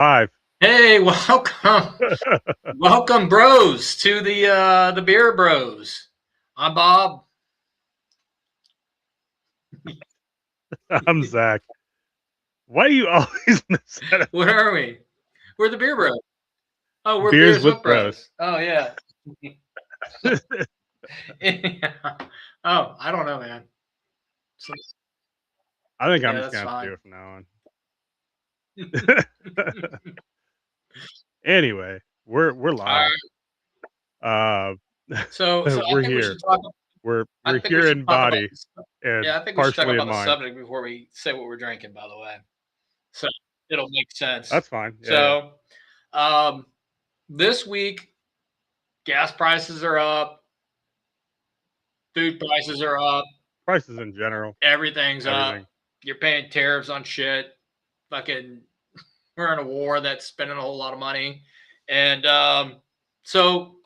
Five. Hey, welcome, bros, to the Beer Bros. I'm Bob. I'm Zach. Why do you always mess that What up? are we? We're the Beer Bros. Oh, we're Beers Beers with with Bros. Bros. Oh yeah. Oh, I don't know, man. So, I think I'm yeah, just that's gonna have to fine. do it from now on. Anyway, we're All live. right. Uh, So I we're think we should here. talk. I We're think we here should in talk about body this. and Yeah, I think we should talk partially in about the mind. subject before we say what we're drinking. By the way, so it'll make sense. That's fine. Yeah. So, um, this week gas prices are up, food prices are up, Prices in general, everything's everything. up. You're paying tariffs on shit. Fucking, we're in a war that's spending a whole lot of money, and so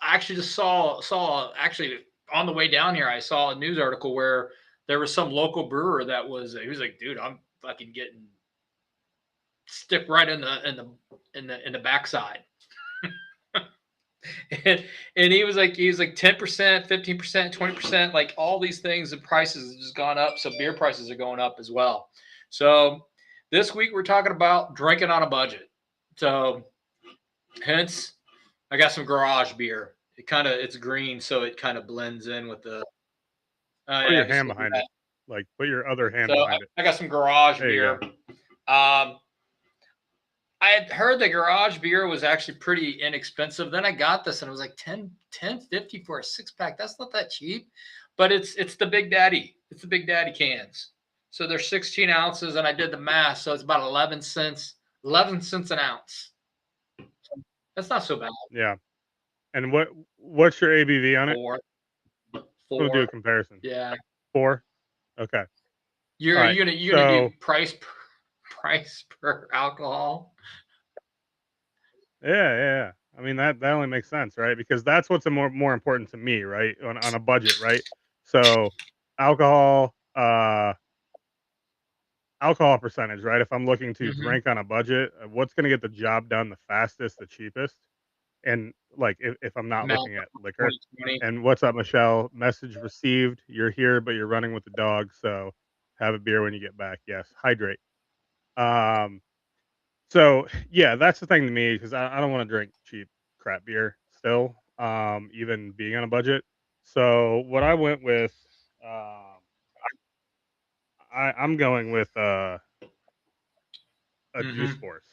I actually just saw actually on the way down here. I saw a news article where there was some local brewer that he was like, dude, I'm fucking getting stick right in the backside. and he was like 10%, 15%, 20%, like all these things, the prices have just gone up. So beer prices are going up as well. So this week we're talking about drinking on a budget. So hence I got some garage beer. It's green, so it kind of blends in with the Put yeah, I your guess hand we'll do behind that. it. Like put your other hand So behind it. I got some garage There you go. beer. Um I had heard the garage beer was actually pretty inexpensive. Then I got this and it was like 10.50 for a 6 pack. That's not that cheap, but it's the Big Daddy. It's the Big Daddy cans. So they're 16 ounces, and I did the math, so it's about 11 cents. 11 cents an ounce. That's not so bad. Yeah. And what's your ABV on it? Four, We'll do a four. comparison. Yeah. 4. Okay. All You're right. you gonna you're gonna do So price per alcohol. yeah. I mean that only makes sense, right? Because that's what's more important to me, right? On a budget, right? So alcohol, alcohol percentage, right? If I'm looking to Mm-hmm. drink on a budget, what's going to get the job done the fastest, the cheapest, and like if I'm not Mount looking at liquor. 2020. And what's up, Michelle? Message received. You're here, but you're running with the dog, so have a beer when you get back. Yes, hydrate. Um, So yeah, that's the thing to me because I don't want to drink cheap crap beer still, even being on a budget. So what I went with, um, I'm going with a Juice Mm-hmm. Force.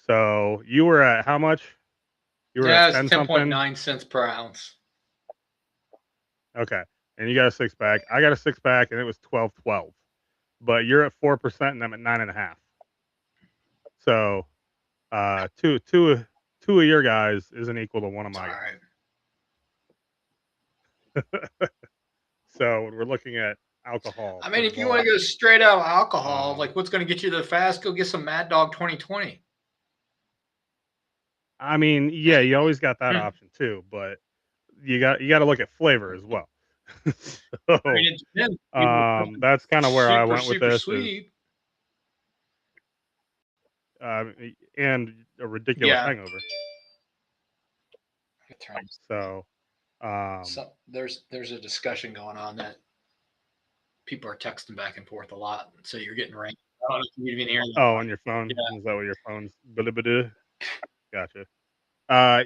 So you were at how much? You were at Yeah, it's 10 something. 10.9 cents per ounce. Okay, and you got a 6 pack. I got a 6 pack, and it was 12.12. But you're at 4%, and I'm at 9.5. So two of your guys isn't equal to one of It's all my right. guys. So when we're looking at alcohol I per mean, if you want to go volume, straight out alcohol, um, like what's going to get you there fast? Go get some Mad Dog 2020. I mean, yeah, you always got that option too, but you got to look at flavor as well. I So mean, it depends. People are that's kind of where I super, went with super this is sweet. uh, and a ridiculous Yeah. hangover. So So there's a discussion going on that people are texting back and forth a lot. So you're getting ranked. I don't know if you even hear that. on your Yeah. phone, is that what your phone's? Gotcha.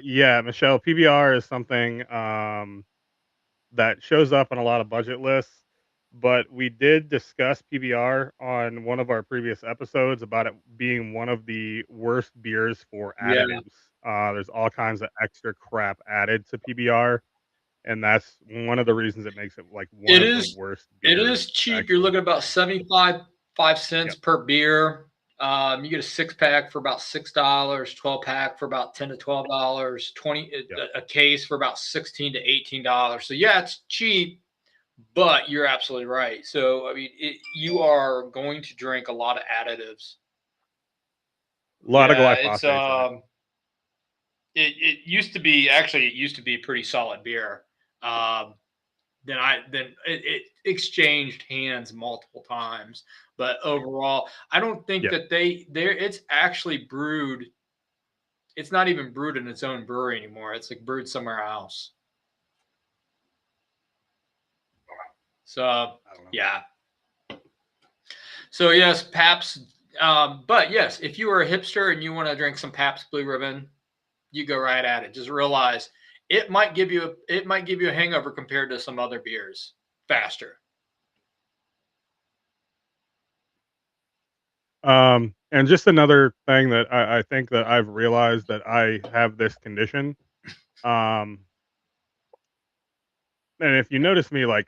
Yeah, Michelle, PBR is something that shows up on a lot of budget lists, but we did discuss PBR on one of our previous episodes about it being one of the worst beers for Yeah. additives. There's all kinds of extra crap added to PBR, and that's one of the reasons it makes it like one It of the is worst it beers is cheap. You're actually looking at about produced. 75 cents Yep. per beer. You get a 6 pack for about $6, 12 pack for about $10 to $12, 20 Yep. a case for about $16 to $18. So yeah, it's cheap, but you're absolutely right. So I mean, you are going to drink a lot of additives. A lot of Yeah, it's glyphosates in it. it used to be pretty solid beer. Um, then it exchanged hands multiple times. But overall, I don't think Yeah. that they're it's actually brewed. It's not even brewed in its own brewery anymore. It's like brewed somewhere else. So I don't know. yeah. So yes, Pabst. But yes, if you are a hipster and you want to drink some Pabst Blue Ribbon, you go right at it. Just realize it might give you a hangover compared to some other beers faster. And just another thing that I think that I've realized that I have this condition. Um, and if you notice me like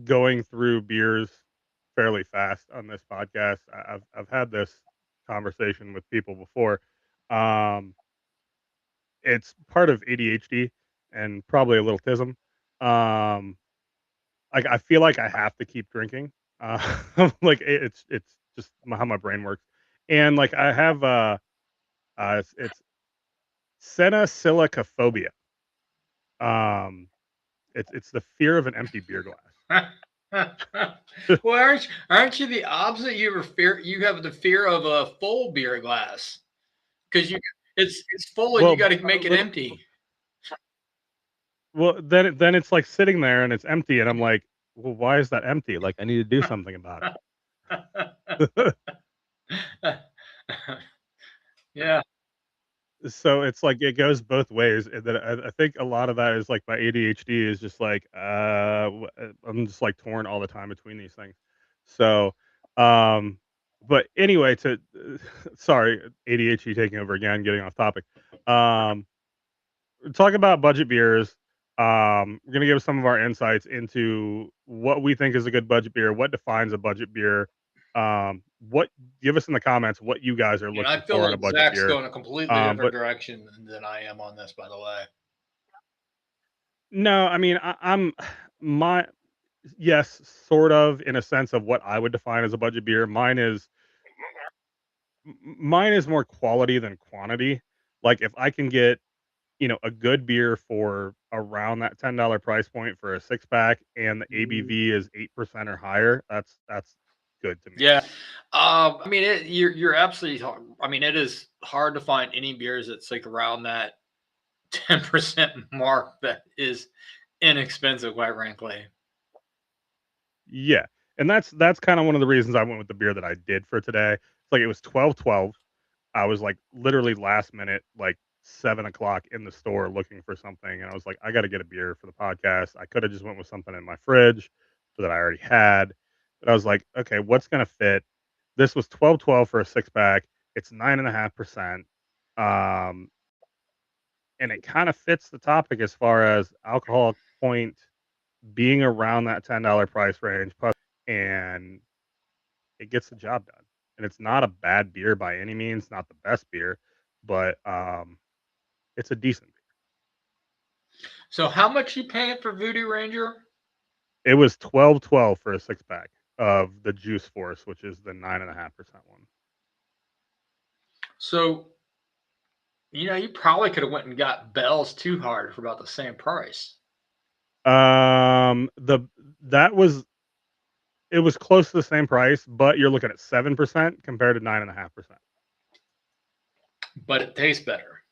going through beers fairly fast on this podcast, I've had this conversation with people before. Um, it's part of ADHD and probably a little tism. Um, like I feel like I have to keep drinking. Like it's just how my brain works. And like I have it's Senosicaphobia. Um, it's the fear of an empty beer glass. Well, aren't you the opposite? You have the fear of a full beer glass because you it's full and you Well, got to make it empty. then it's like sitting there and it's empty, and I'm like, well, why is that empty? Like I need to do something about it. Yeah. So it's like it goes both ways. And then I think a lot of that is like my ADHD is just like I'm just like torn all the time between these things. So, um, but anyway, to sorry, ADHD taking over again, getting off topic. Um, talk about budget beers. We're gonna give some of our insights into what we think is a good budget beer, what defines a budget beer. What give us in the comments what you guys are And I looking feel for in a like budget Zach's beer. going a completely different But direction than I am on this, by the way. no, I mean I'm my yes, sort of in a sense of what I would define as a budget beer. Mine is more quality than quantity. Like if I can get a good beer for around that $10 price point for a six pack and the ABV is 8% or higher, that's good to me. Yeah. I mean, you're absolutely. I mean, it is hard to find any beers that's like around that 10% mark that is inexpensive, quite frankly. Yeah. And that's kind of one of the reasons I went with the beer that I did for today. It's like it was 12/12. I was like literally last minute, like 7 o'clock in the store looking for something, and I was like, I got to get a beer for the podcast. I could have just went with something in my fridge that I already had, but I was like, okay, what's gonna fit? This was 12/12 for a six pack. It's 9.5%, um, and it kind of fits the topic as far as alcohol point being around that $10 price range, plus, and it gets the job done. And it's not a bad beer by any means, not the best beer, but it's a decent beer. So, how much you paying for Voodoo Ranger? It was 12/12 for a six pack of the Juice Force, which is the 9.5% one. So, you probably could have went and got Bell's Too Hard for about the same price, The that was it was close to the same price, but you're looking at 7% compared to 9.5%. but it tastes better.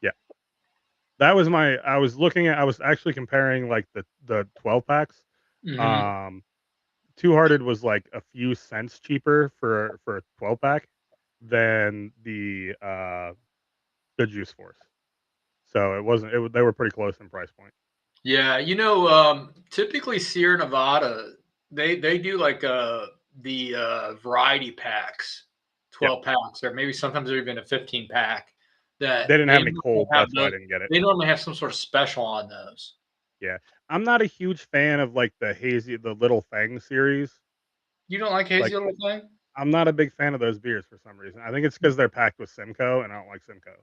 Yeah, that was my. I was actually comparing like the 12 packs. Hmm. Um, Two Hearted was like a few cents cheaper for a 12 pack than the Juice Force. So it wasn't. They were pretty close in price point. Yeah, typically Sierra Nevada, they do like the variety packs, Yeah, 12 packs, or maybe sometimes they're even a 15 pack that they didn't have any cold. have That's why I those. didn't get it. They normally have some sort of special on those. Yeah, I'm not a huge fan of like the Little Fang series. You don't like Like hazy little thing? I'm not a big fan of those beers for some reason. I think it's because they're packed with Simcoe, and I don't like Simcoe.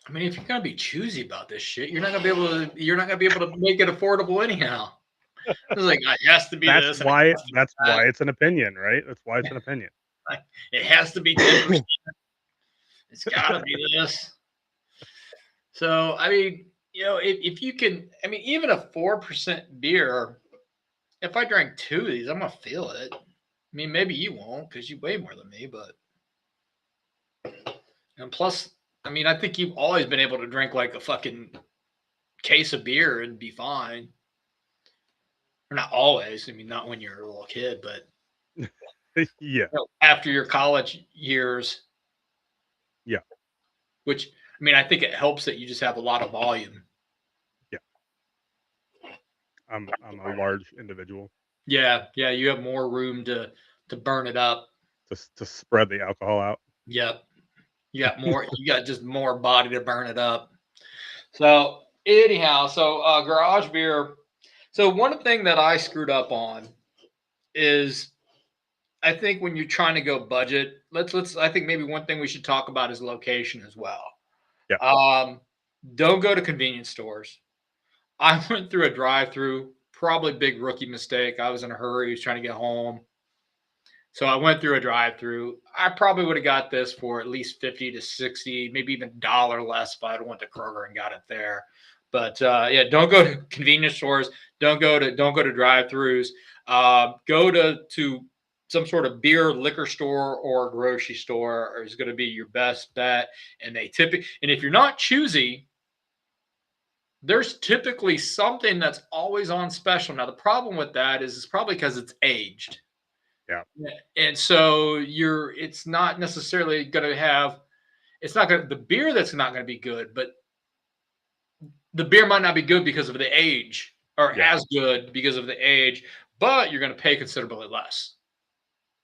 I mean, if you're gonna be choosy about this shit, you're not gonna be able to make it affordable anyhow. It's like it has to be That's this and it why. has to be That's that. why it's an opinion, right? That's why it's an opinion. Like, it has to be 10%. It's gotta be this. So I mean, if you can, I mean, even a 4% beer, if I drank two of these, I'm gonna feel it. I mean, maybe you won't because you weigh more than me, but and plus, I mean, I think you've always been able to drink like a fucking case of beer and be fine. Or not always. I mean, not when you're a little kid, but Yeah, after your college years, yeah, which I mean, I think it helps that you just have a lot of volume. yeah. I'm a large individual Yeah, yeah, you have more room to burn it up. to spread the alcohol out. Yep. You got just more body to burn it up. So anyhow, so garage beer. So one thing that I screwed up on is I think when you're trying to go budget, let's I think maybe one thing we should talk about is location as well. Yeah, Um, don't go to convenience stores. I went through a drive-through, probably big rookie mistake. I was in a hurry, was trying to get home. So I went through a drive-through. I probably would have got this for at least 50 to 60, maybe even $1 less if I had went to Kroger and got it there. But yeah, don't go to convenience stores. Don't go to drive-throughs. Go to some sort of beer liquor store or grocery store is going to be your best bet. And if you're not choosy, there's typically something that's always on special. Now the problem with that is it's probably because it's aged. yeah, Yeah, and so it's not necessarily going to have it's not going to the beer that's not going to be good, but the beer might not be good because of the age or yeah, as good because of the age, but you're going to pay considerably less.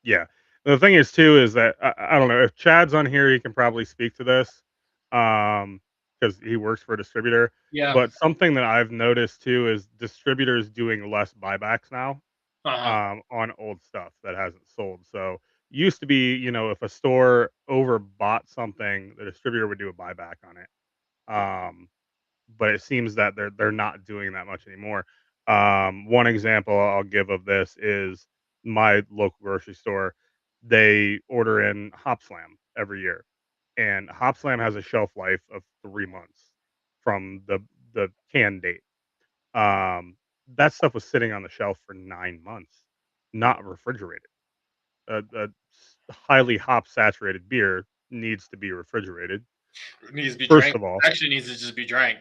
yeah. The thing is too is that I don't know if Chad's on here, he can probably speak to this, because he works for a distributor. Yeah. But something that I've noticed too is distributors doing less buybacks now, Uh-huh. on old stuff that hasn't sold. So used to be, if a store overbought something, the distributor would do a buyback on it. Um, but it seems that they're not doing that much anymore. One example I'll give of this is my local grocery store. They order in Hop Slam every year, and Hop Slam has a shelf life of 3 months from the can date. Um, that stuff was sitting on the shelf for 9 months, not refrigerated. Highly hop saturated beer needs to be refrigerated. It needs to be First drank. of all, Actually, it needs to just be drank.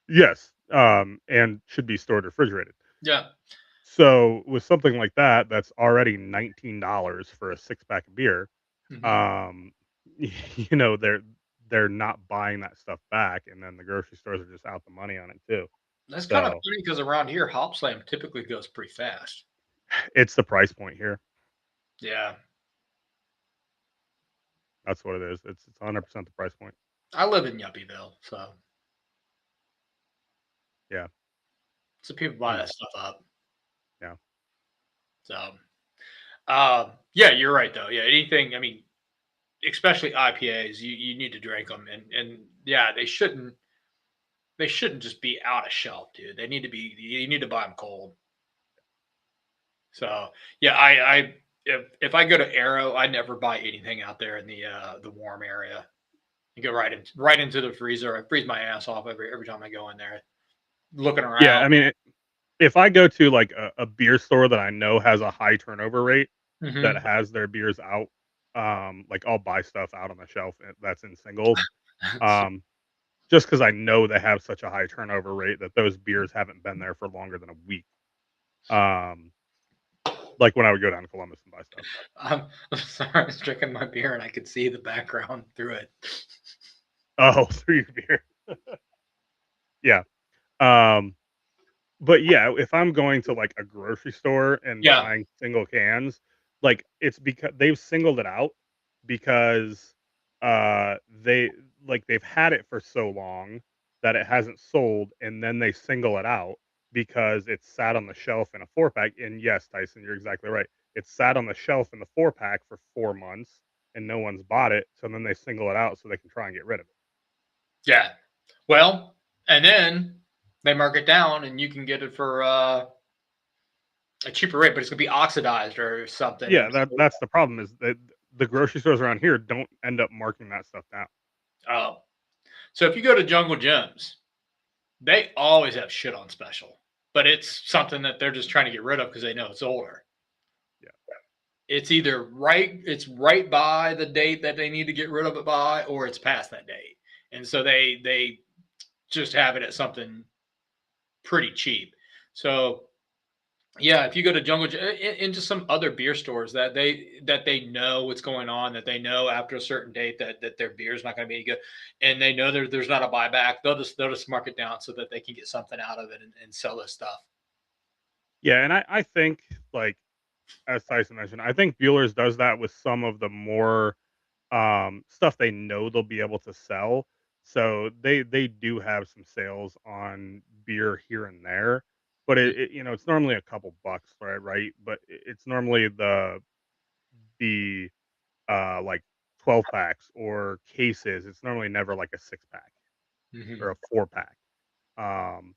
yes, and should be stored refrigerated. Yeah. So with something like that, that's already $19 for a 6 pack of beer. Hmm. Um, they're not buying that stuff back, and then the grocery stores are just out the money on it too. That's kind of So funny because around here, Hop Slam typically goes pretty fast. it's the price point here. Yeah. That's what it is. It's 100% the price point. I live in Yuppieville, Yeah. so people buy Mm, that stuff up. yeah. So, yeah, you're right though. Yeah, anything. I mean, especially IPAs, you need to drink them, and yeah, they shouldn't just be out of shelf, dude. They need to be. You need to buy them cold. So yeah, if I go to Arrow, I never buy anything out there in the warm area. You go right into the freezer. I freeze my ass off every time I go in there, looking Yeah, around. I mean, if I go to, like, a beer store that I know has a high turnover rate, that Hmm. has their beers out, like, I'll buy stuff out on the shelf that's in singles, um, just because I know they have such a high turnover rate that those beers haven't been there for longer than a week. Um, like, when I would go down to Columbus and buy stuff. I'm sorry, I was drinking my beer and I could see the background through it. Oh, through your beer. Yeah. Um, but, yeah, if I'm going to, like, a grocery store and Yeah, buying single cans, like, it's because they've singled it out because, they they've had it for so long that it hasn't sold, and then they single it out because it's sat on the shelf in a 4 pack, and yes, Tyson, you're exactly right. It's sat on the shelf in the 4 pack for 4 months, and no one's bought it, so then they single it out so they can try and get rid of it. yeah. Well, and then they mark it down, and you can get it for a cheaper rate, but it's gonna be oxidized or something. Yeah, And that's the problem is that the grocery stores around here don't end up marking that stuff down. oh, so if you go to Jungle Gyms, They always have shit on special, but it's something that they're just trying to get rid of because they know it's older. Yeah. It's either it's right by the date that they need to get rid of it by, or it's past that date. And so they just have it at something pretty cheap. So yeah, if you go to into some other beer stores that they know what's going on, that they know after a certain date that their beer is not going to be any good, and they know there's not a buyback, they'll just mark it down so that they can get something out of it and sell this stuff. Yeah, and I think, like, as Tyson mentioned, I think Bueller's does that with some of the more, stuff they know they'll be able to sell. So they do have some sales on beer here and there, but Mm. it's normally a couple bucks, right? But it's normally the like 12 packs or cases. It's normally never like a 6 pack or Mhm. a 4 pack. Um,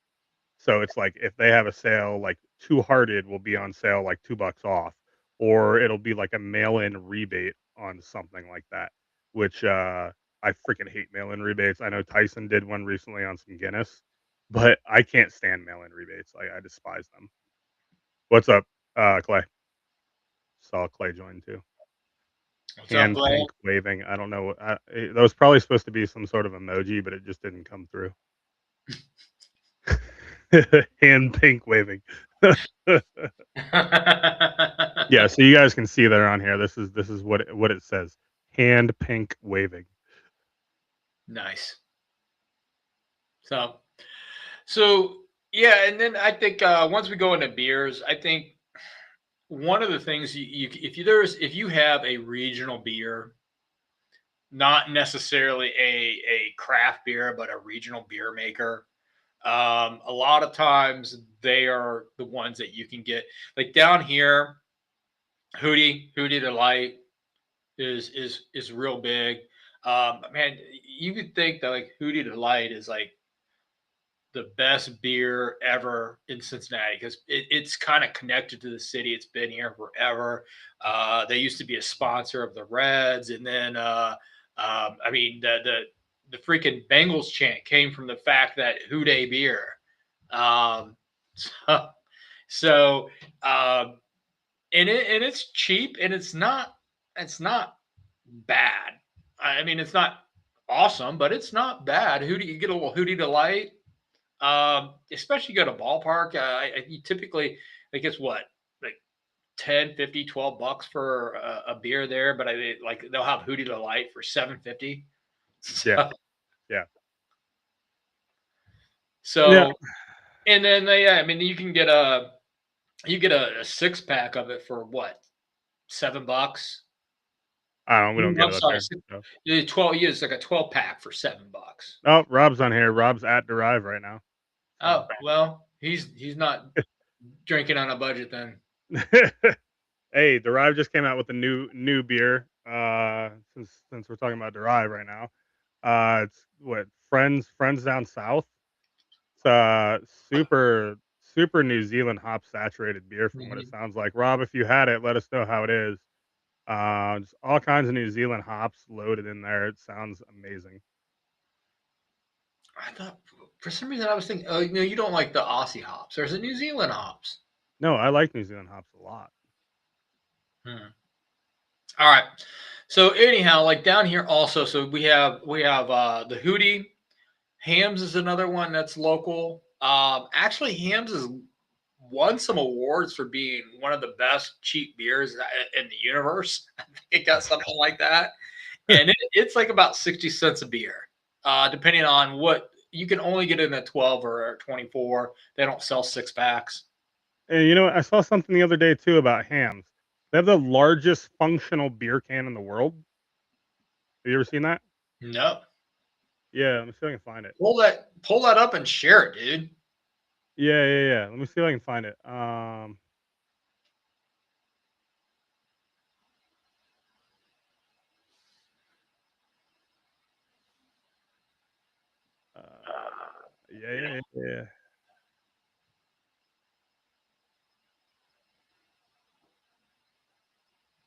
so it's like if they have a sale, like Two Hearted will be on sale like $2 off, or it'll be like a mail-in rebate on something like that. Which I freaking hate mail-in rebates. I know Tyson did one recently on some Guinness, but I can't stand mail-in rebates. I despise them. What's up, Clay? Saw Clay join too. What's up, Hand Clay? pink waving. I don't know. That was probably supposed to be some sort of emoji, but it just didn't come through. Hand pink waving. Yeah, so you guys can see there on here. This is what it says. Hand pink waving. Nice. So so yeah, and then I think once we go into beers, I think one of the things if you have a regional beer, not necessarily a craft beer, but a regional beer maker. A lot of times they are the ones that you can get. Like down here, Hootie the Light is real big. Man, you could think that like Hootie the Light is like the best beer ever in Cincinnati because it's kind of connected to the city. It's been here forever. They used to be a sponsor of the Reds, and then I mean the freaking Bengals chant came from the fact that Houday beer. Um, so so and it's cheap and it's not bad. I mean it's not awesome, but it's not bad. Hootie, you get a little Hootie Delight, especially go to ballpark. You typically, like, it's what, like 10, 50, $12 for a beer there, but like they'll have Hootie Delight for 7.50. Yeah, So, yeah, yeah. so and then yeah, I mean you get a 6 pack of it for what, $7? I don't know. We don't get I'm it up sorry, here. So. 12. Yeah, it's like a 12 pack for $7. Oh, Rob's on here. Rob's at Derive right now. So. Oh well, he's not drinking on a budget then. Hey, Derive just came out with a new beer. Since we're talking about Derive right now, it's what Friends Down South. It's super New Zealand hop saturated beer from what it Mhm. sounds like. Rob, if you had it, let us know how it is. Just all kinds of New Zealand hops loaded in there. It sounds amazing. I thought for some reason I was thinking, oh, you don't like the Aussie hops. There's a New Zealand hops. No, I like New Zealand hops a lot. Hmm. All right. So anyhow, like down here also, so we have the Hootie. Hams is another one that's local. Actually, Hams has won some awards for being one of the best cheap beers in the universe. I think it got something like that, and it's like about 60 cents a beer, depending on what you can only get in a 12 or a 24. They don't sell 6 packs. And what? I saw something the other day too about hams. They have the largest functional beer can in the world. Have you ever seen that? No. Yeah, let me see if I can find it. Pull that up and share it, dude. Yeah. Let me see if I can find it. Uh, yeah.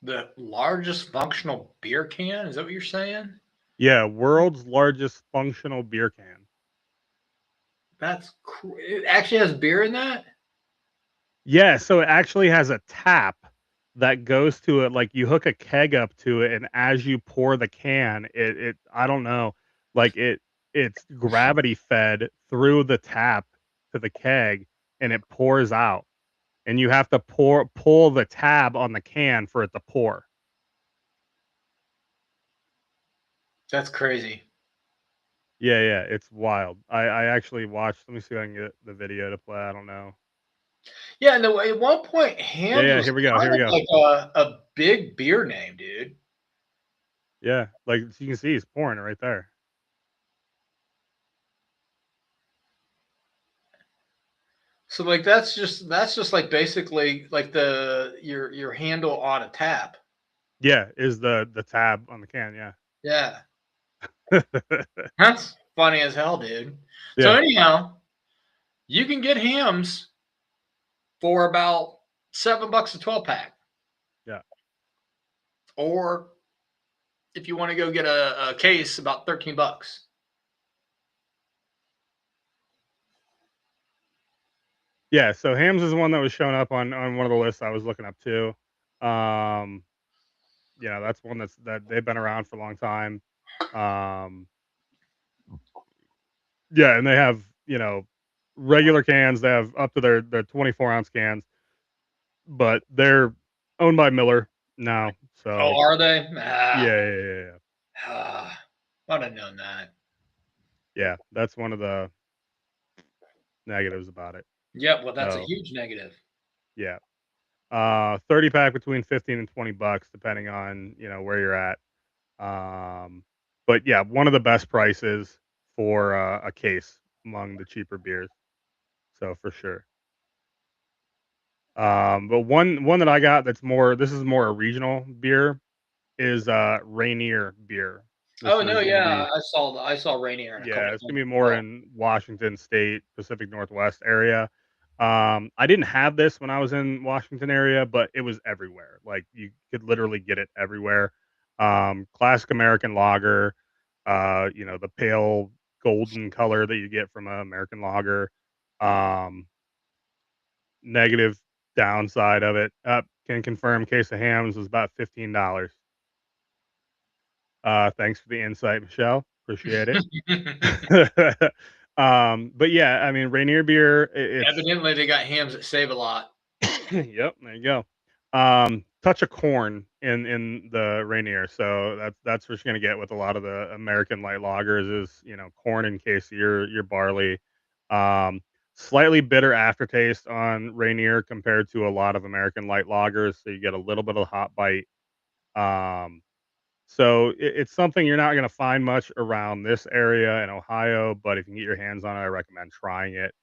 The largest functional beer can? Is that what you're saying? Yeah, world's largest functional beer can. It actually has beer in that? Yeah, so it actually has a tap that goes to it, like, you hook a keg up to it, and as you pour the can, it I don't know, like, it's gravity fed through the tap to the keg, and it pours out, and you have to pull the tab on the can for it to pour. That's crazy. Yeah, yeah, it's wild. I actually watched, let me see if I can get the video to play, I don't know. Yeah, no, at one point, Yeah, Hams yeah, was here we go, here kind we of go. like a big beer name, dude. Yeah, like, you can see he's pouring it right there. So like that's just like basically like your handle on a tap. Yeah, is the tab on the can, yeah. Yeah. That's funny as hell, dude. So Yeah, anyhow, you can get hams for about $7 a 12 pack. yeah. Or if you want to go get a case, about 13 bucks. Yeah, so Hams is one that was showing up on one of the lists I was looking up too. Um, that's one that they've been around for a long time. Um, yeah, and they have, regular cans, they have up to their 24-ounce cans, but they're owned by Miller now. So Oh, are they? yeah, yeah, yeah, yeah. I'd have known that. Yeah, that's one of the negatives about it. Yep, well, that's a So huge negative. yeah. 30 pack between 15 and $20 depending on, where you're at. Um, but yeah, one of the best prices for a case among the cheaper beers. So for sure. But one that I got that's more, this is more a regional beer, is Rainier beer. This Oh no, is going to yeah, be, I saw Rainier in a yeah, couple it's going things to be as more well. in Washington State, Pacific Northwest area. I didn't have this when I was in Washington area, but it was everywhere. Like you could literally get it everywhere. Classic American lager, the pale golden color that you get from an American lager. Um, Negative downside of it, can confirm case of hams was about $15. Thanks for the insight, Michelle. Appreciate it. But yeah, I mean, Rainier beer, it's Evidently, they got hams that save a lot. yep, there you go. Touch of corn in the Rainier, so that's what you're gonna get with a lot of the American light lagers is, corn in case of your barley. Um, Slightly bitter aftertaste on Rainier compared to a lot of American light lagers, so you get a little bit of hot bite. Um, so it's something you're not gonna find much around this area in Ohio, but if you can get your hands on it, I recommend trying it.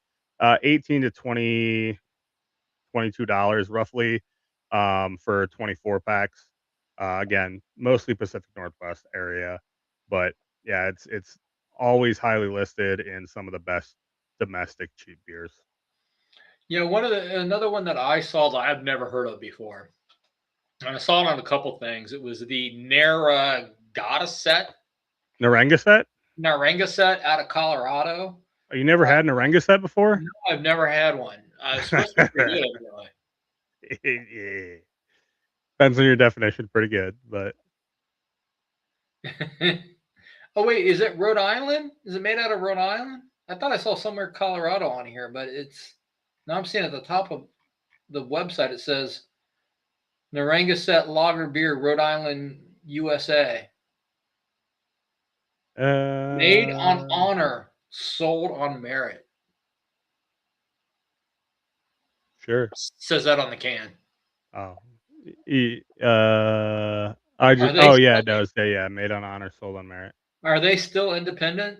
18 to 22 dollars roughly, for 24 packs. Again, mostly Pacific Northwest area, but yeah, it's always highly listed in some of the best domestic cheap beers. Another one that I saw that I've never heard of before, and I saw it on a couple things. It was the Narragansett? Narragansett out of Colorado. Oh, you never had Narragansett before? No, I've never had one. It's supposed to be pretty good, evidently. Yeah. Depends on your definition. Pretty good, but Oh wait, is it Rhode Island? Is it made out of Rhode Island? I thought I saw somewhere Colorado on here, but it's now I'm seeing at the top of the website it says Narragansett Lager Beer, Rhode Island, USA. Made on uh, honor, sold on merit. sure. Says that on the can. Oh, I Are just, they oh yeah, it still does say, yeah, made on honor, sold on merit. are they still independent?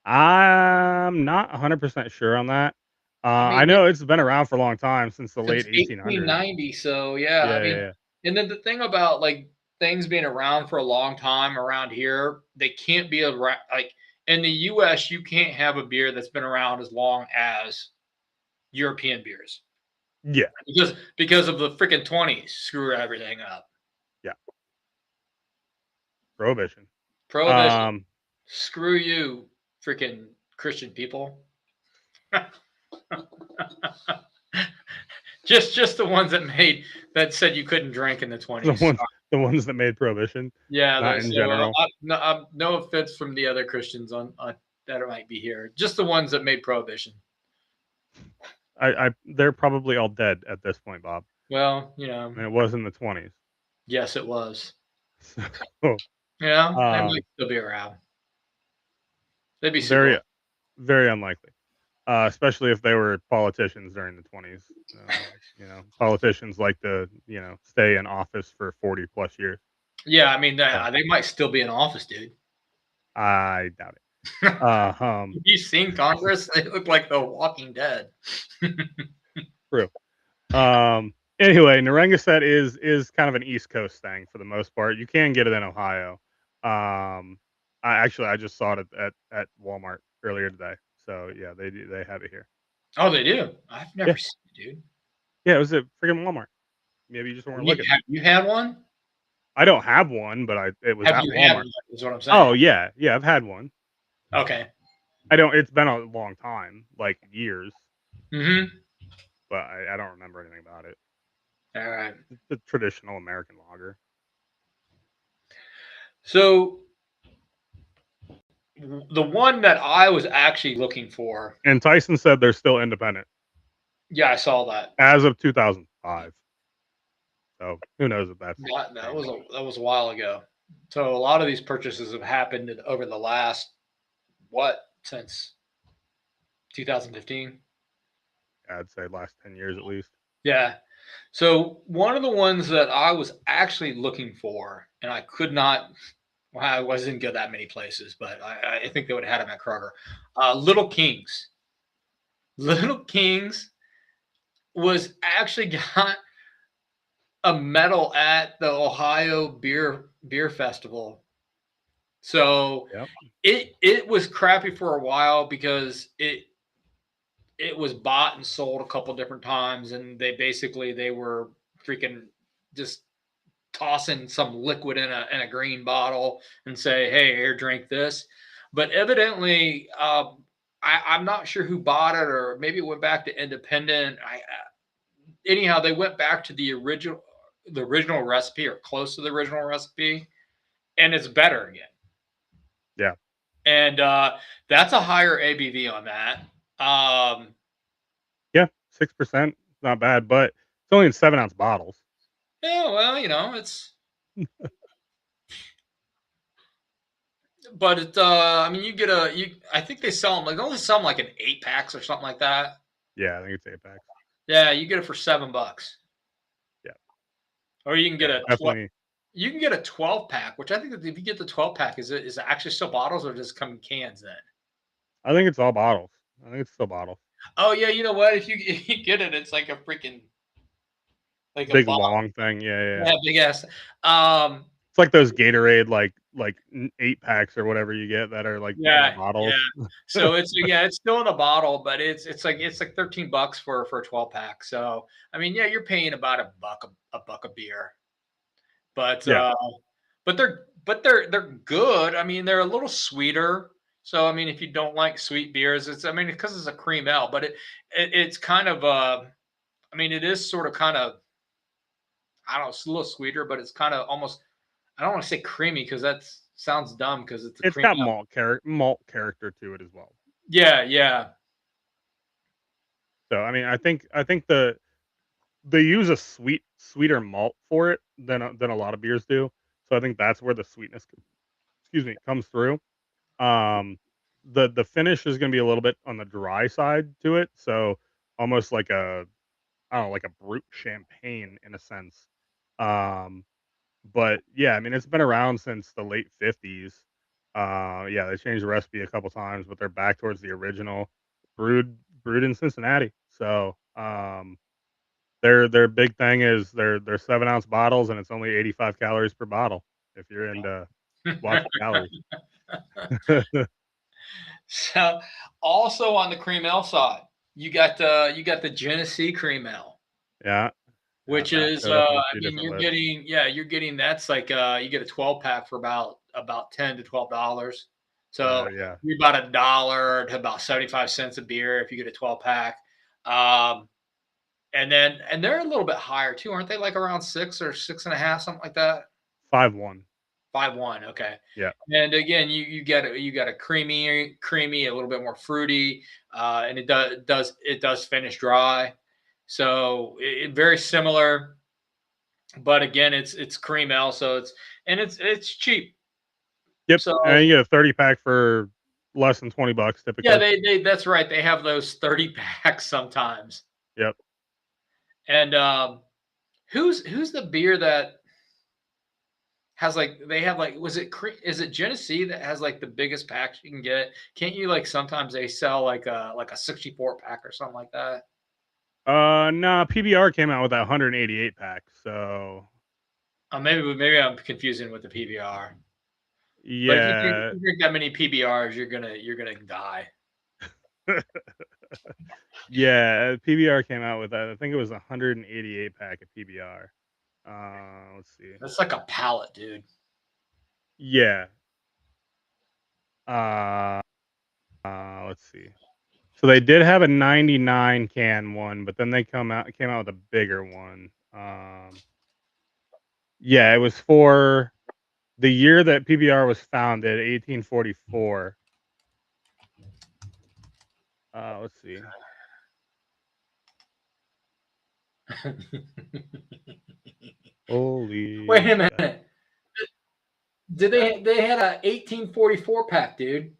I'm not 100% sure on that. I I mean, know it's been around for a long time, since the late since 1800s. 1890. So yeah, I Yeah, yeah, mean, yeah. and then the thing about like things being around for a long time around here, they can't be around like in the US, you can't have a beer that's been around as long as European beers Yeah, because of the freaking 20s screw everything up. yeah, prohibition. Prohibition. Um, Screw you, freaking Christian people. Just the ones that said you couldn't drink in the The 20s. ones that made prohibition, Yeah, not those. in So general. no offense from the other Christians on that might be here. Just the ones that made prohibition. They're probably all dead at this point, Bob. Well, And it was in the 20s. yes, it was. So, They um, might still be around. They'd be super very, old. very unlikely, especially if they were politicians during the 20s. Politicians like to, stay in office for 40 plus years. Yeah, I mean, So they might still be in office, dude. I doubt it. Have you seen Congress? They look like the Walking Dead. True. Anyway, Narragansett is kind of an East Coast thing for the most part. You can get it in Ohio. I just saw it at Walmart earlier today. So yeah, they have it here. Oh, they do. I've Yeah, never seen it, dude. yeah, it was at freaking Walmart. Maybe you just weren't looking. Have you had one? I don't have one, but it was Have at you had Walmart. one? Is what I'm Oh saying. yeah, yeah, I've had one. Okay. I don't. It's been a long time, like years, Mm-hmm. but I don't remember anything about it. All right. It's the traditional American lager. So the one that I was actually looking for. And Tyson said they're still independent Yeah, I saw that. as of 2005. So who knows if that's That changed. was a while ago. So a lot of these purchases have happened over the last what since 2015. I'd say last 10 years at least. Yeah. So one of the ones that I was actually looking for, and I could not. Well, I wasn't good that many places, but I think they would have had them at Kroger. Little Kings. Little Kings was actually got a medal at the Ohio Beer Festival. So Yep. it was crappy for a while because it was bought and sold a couple different times, and they were freaking just tossing some liquid in a green bottle and say, "Hey, here, drink this." But evidently, I'm not sure who bought it, or maybe it went back to independent. Anyhow, they went back to the original recipe or close to the original recipe, and it's better again. Yeah. And that's a higher ABV on that. Yeah. 6%. Not bad, but it's only in 7-ounce bottles. Yeah, well, it's but I mean, I think they sell them like they only sell them like in 8 packs or something like that. Yeah, I think it's 8 packs. Yeah, you get it for $7, Yeah. or you can get Yeah. a 12. Definitely. You can get a 12 pack, which I think that if you get the 12 pack, is it actually still bottles or does it come in cans then? I think it's all bottles. I think it's still bottles. Oh yeah, you know what? If you get it, it's like a freaking like a Big box. long thing. Yeah. Yeah. Yeah. Yeah, big ass. Um, It's like those Gatorade, like 8 packs or whatever you get that are like in the yeah, yeah. bottles. So it's still in a bottle, but it's like $13 for a 12 pack. So I mean, yeah, you're paying about a buck a beer. But Yeah. they're good. I mean, they're a little sweeter. So I mean, if you don't like sweet beers, because it's a cream ale, but it's kind of I mean, it is sort of kind of I don't know, it's a little sweeter, but it's kind of almost I don't want to say creamy because that sounds dumb because it's a It's cream got ale. malt character to it as well. Yeah, yeah, So I mean, I think they use a sweeter malt for it than a lot of beers do. So I think that's where the sweetness, excuse me, comes through. Um, the finish is gonna be a little bit on the dry side to it, so almost like I don't know, like a brute champagne in a sense. Um, but yeah, I mean, it's been around since the late 50s. Yeah, they changed the recipe a couple times, but they're back towards the original brewed in Cincinnati. So, their big thing is their 7-ounce bottles, and it's only 85 calories per bottle if you're into watching calories. So also on the cream ale side, you got the Genesee cream ale, Yeah, yeah, which that is showed up on a I few mean different lists. you're getting that's like you get a 12 pack for about 10 to $12. So Yeah. you're about $1 to about 75 cents a beer if you get a 12 pack. Um, and they're a little bit higher too, aren't they? Like around 6 or 6.5, something like that. 5-1. 5-1. Okay. Yeah. And again, you get a creamy, a little bit more fruity, and it does finish dry. So very similar, but again, it's cream ale, so it's cheap. Yep. And So you get a 30 pack for less than $20 yeah, typically. they that's right. They have those 30 packs sometimes. Yep. And who's the beer that has like they have like is it Genesee that has like the biggest packs you can get? Can't you like sometimes they sell like a 64 pack or something like that? Nah, PBR came out with that 188 pack. So Maybe I'm confusing with the PBR. But if yeah. you drink that many PBRs, you're gonna die. Yeah, PBR came out with that. I think it was a 188 pack of PBR. Let's see. That's like a pallet, dude. Yeah. Uh, let's see. So they did have a 99 can one, but then they came out with a bigger one. Yeah, it was for the year that PBR was founded, 1844. Let's see. Wait Holy a cow. minute. Did they had a 1844 pack, dude?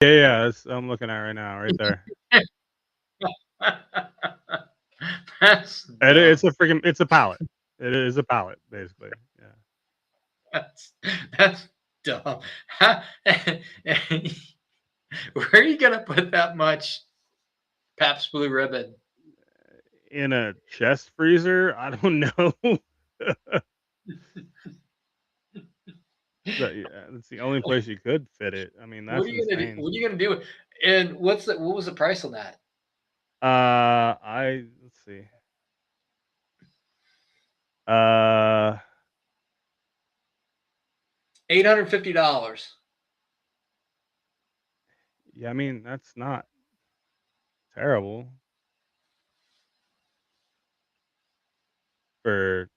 Yeah, yeah, I'm looking at right now, right there. That's It's dumb. a freaking, it's a pallet. It is a pallet, basically. Yeah. That's that's dumb. Where are you gonna put that much Pabst Blue Ribbon? In a chest freezer, I don't know. Yeah, that's the only place you could fit it. I mean, What that's are you gonna do? insane. What are you gonna do? And what was the price on that? Let's see. Uh, $850. yeah, I mean, that's not terrible for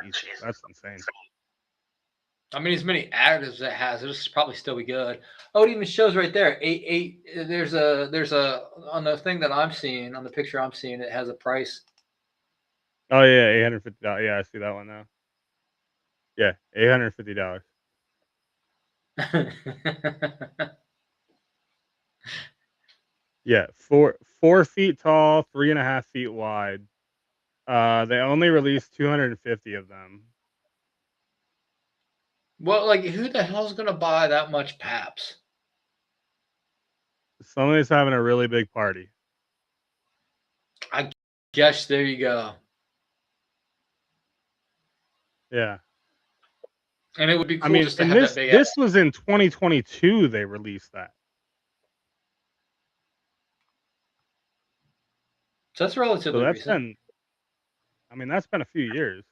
Jesus. That's insane. I mean, as many additives it has, it'll probably still be good. Oh, it even shows right there. Eight. There's a on the thing that I'm seeing on the picture I'm seeing. It has a price. Oh yeah, $850. Yeah, I see that one now. Yeah, $850. Yeah, 4 feet tall, 3.5 feet wide. They only released 250 of them. Well, like who the hell's gonna buy that much Paps? Somebody's having a really big party. I guess there you go. Yeah. And it would be I cool mean, just to and have that this big ass. this was in 2022 they released that. So that's So relatively that's recent. been, I mean, that's been a few years.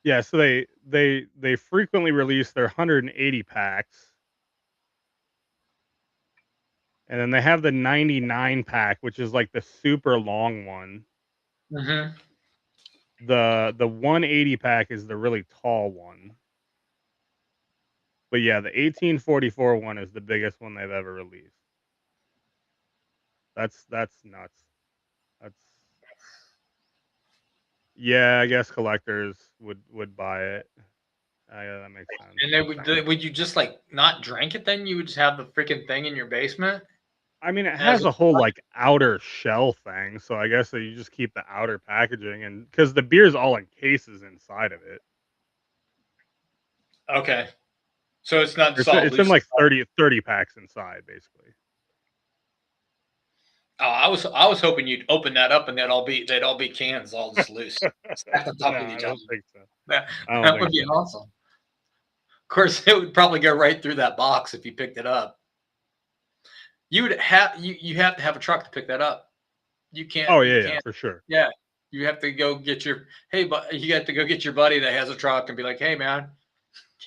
Yeah, so they frequently release their 180 packs, and then they have the 99 pack, which is like the super long one. Hmm. The 180 pack is the really tall one. But yeah, the 1844 one is the biggest one they've ever released. That's nuts. That's, yeah, I guess collectors would buy it. Yeah, that makes sense. And would you just like not drink it then? You would just have the freaking thing in your basement I mean, it as has a a whole like outer shell thing, so I guess that you just keep the outer packaging, and because the beer's all in cases inside of it. okay. So it's not just It's all it's in loose. like 30 packs inside, basically. Oh, I was hoping you'd open that up and they'd all be cans all just loose, stacked on No, top of I each other. don't think so. That I don't that think would be so. awesome. Of course, it would probably go right through that box if you picked it up. You have to have a truck to pick that up. You can't Oh you yeah, yeah, can't for sure. yeah. You have to go get your but you got to go get your buddy that has a truck and be like, hey man,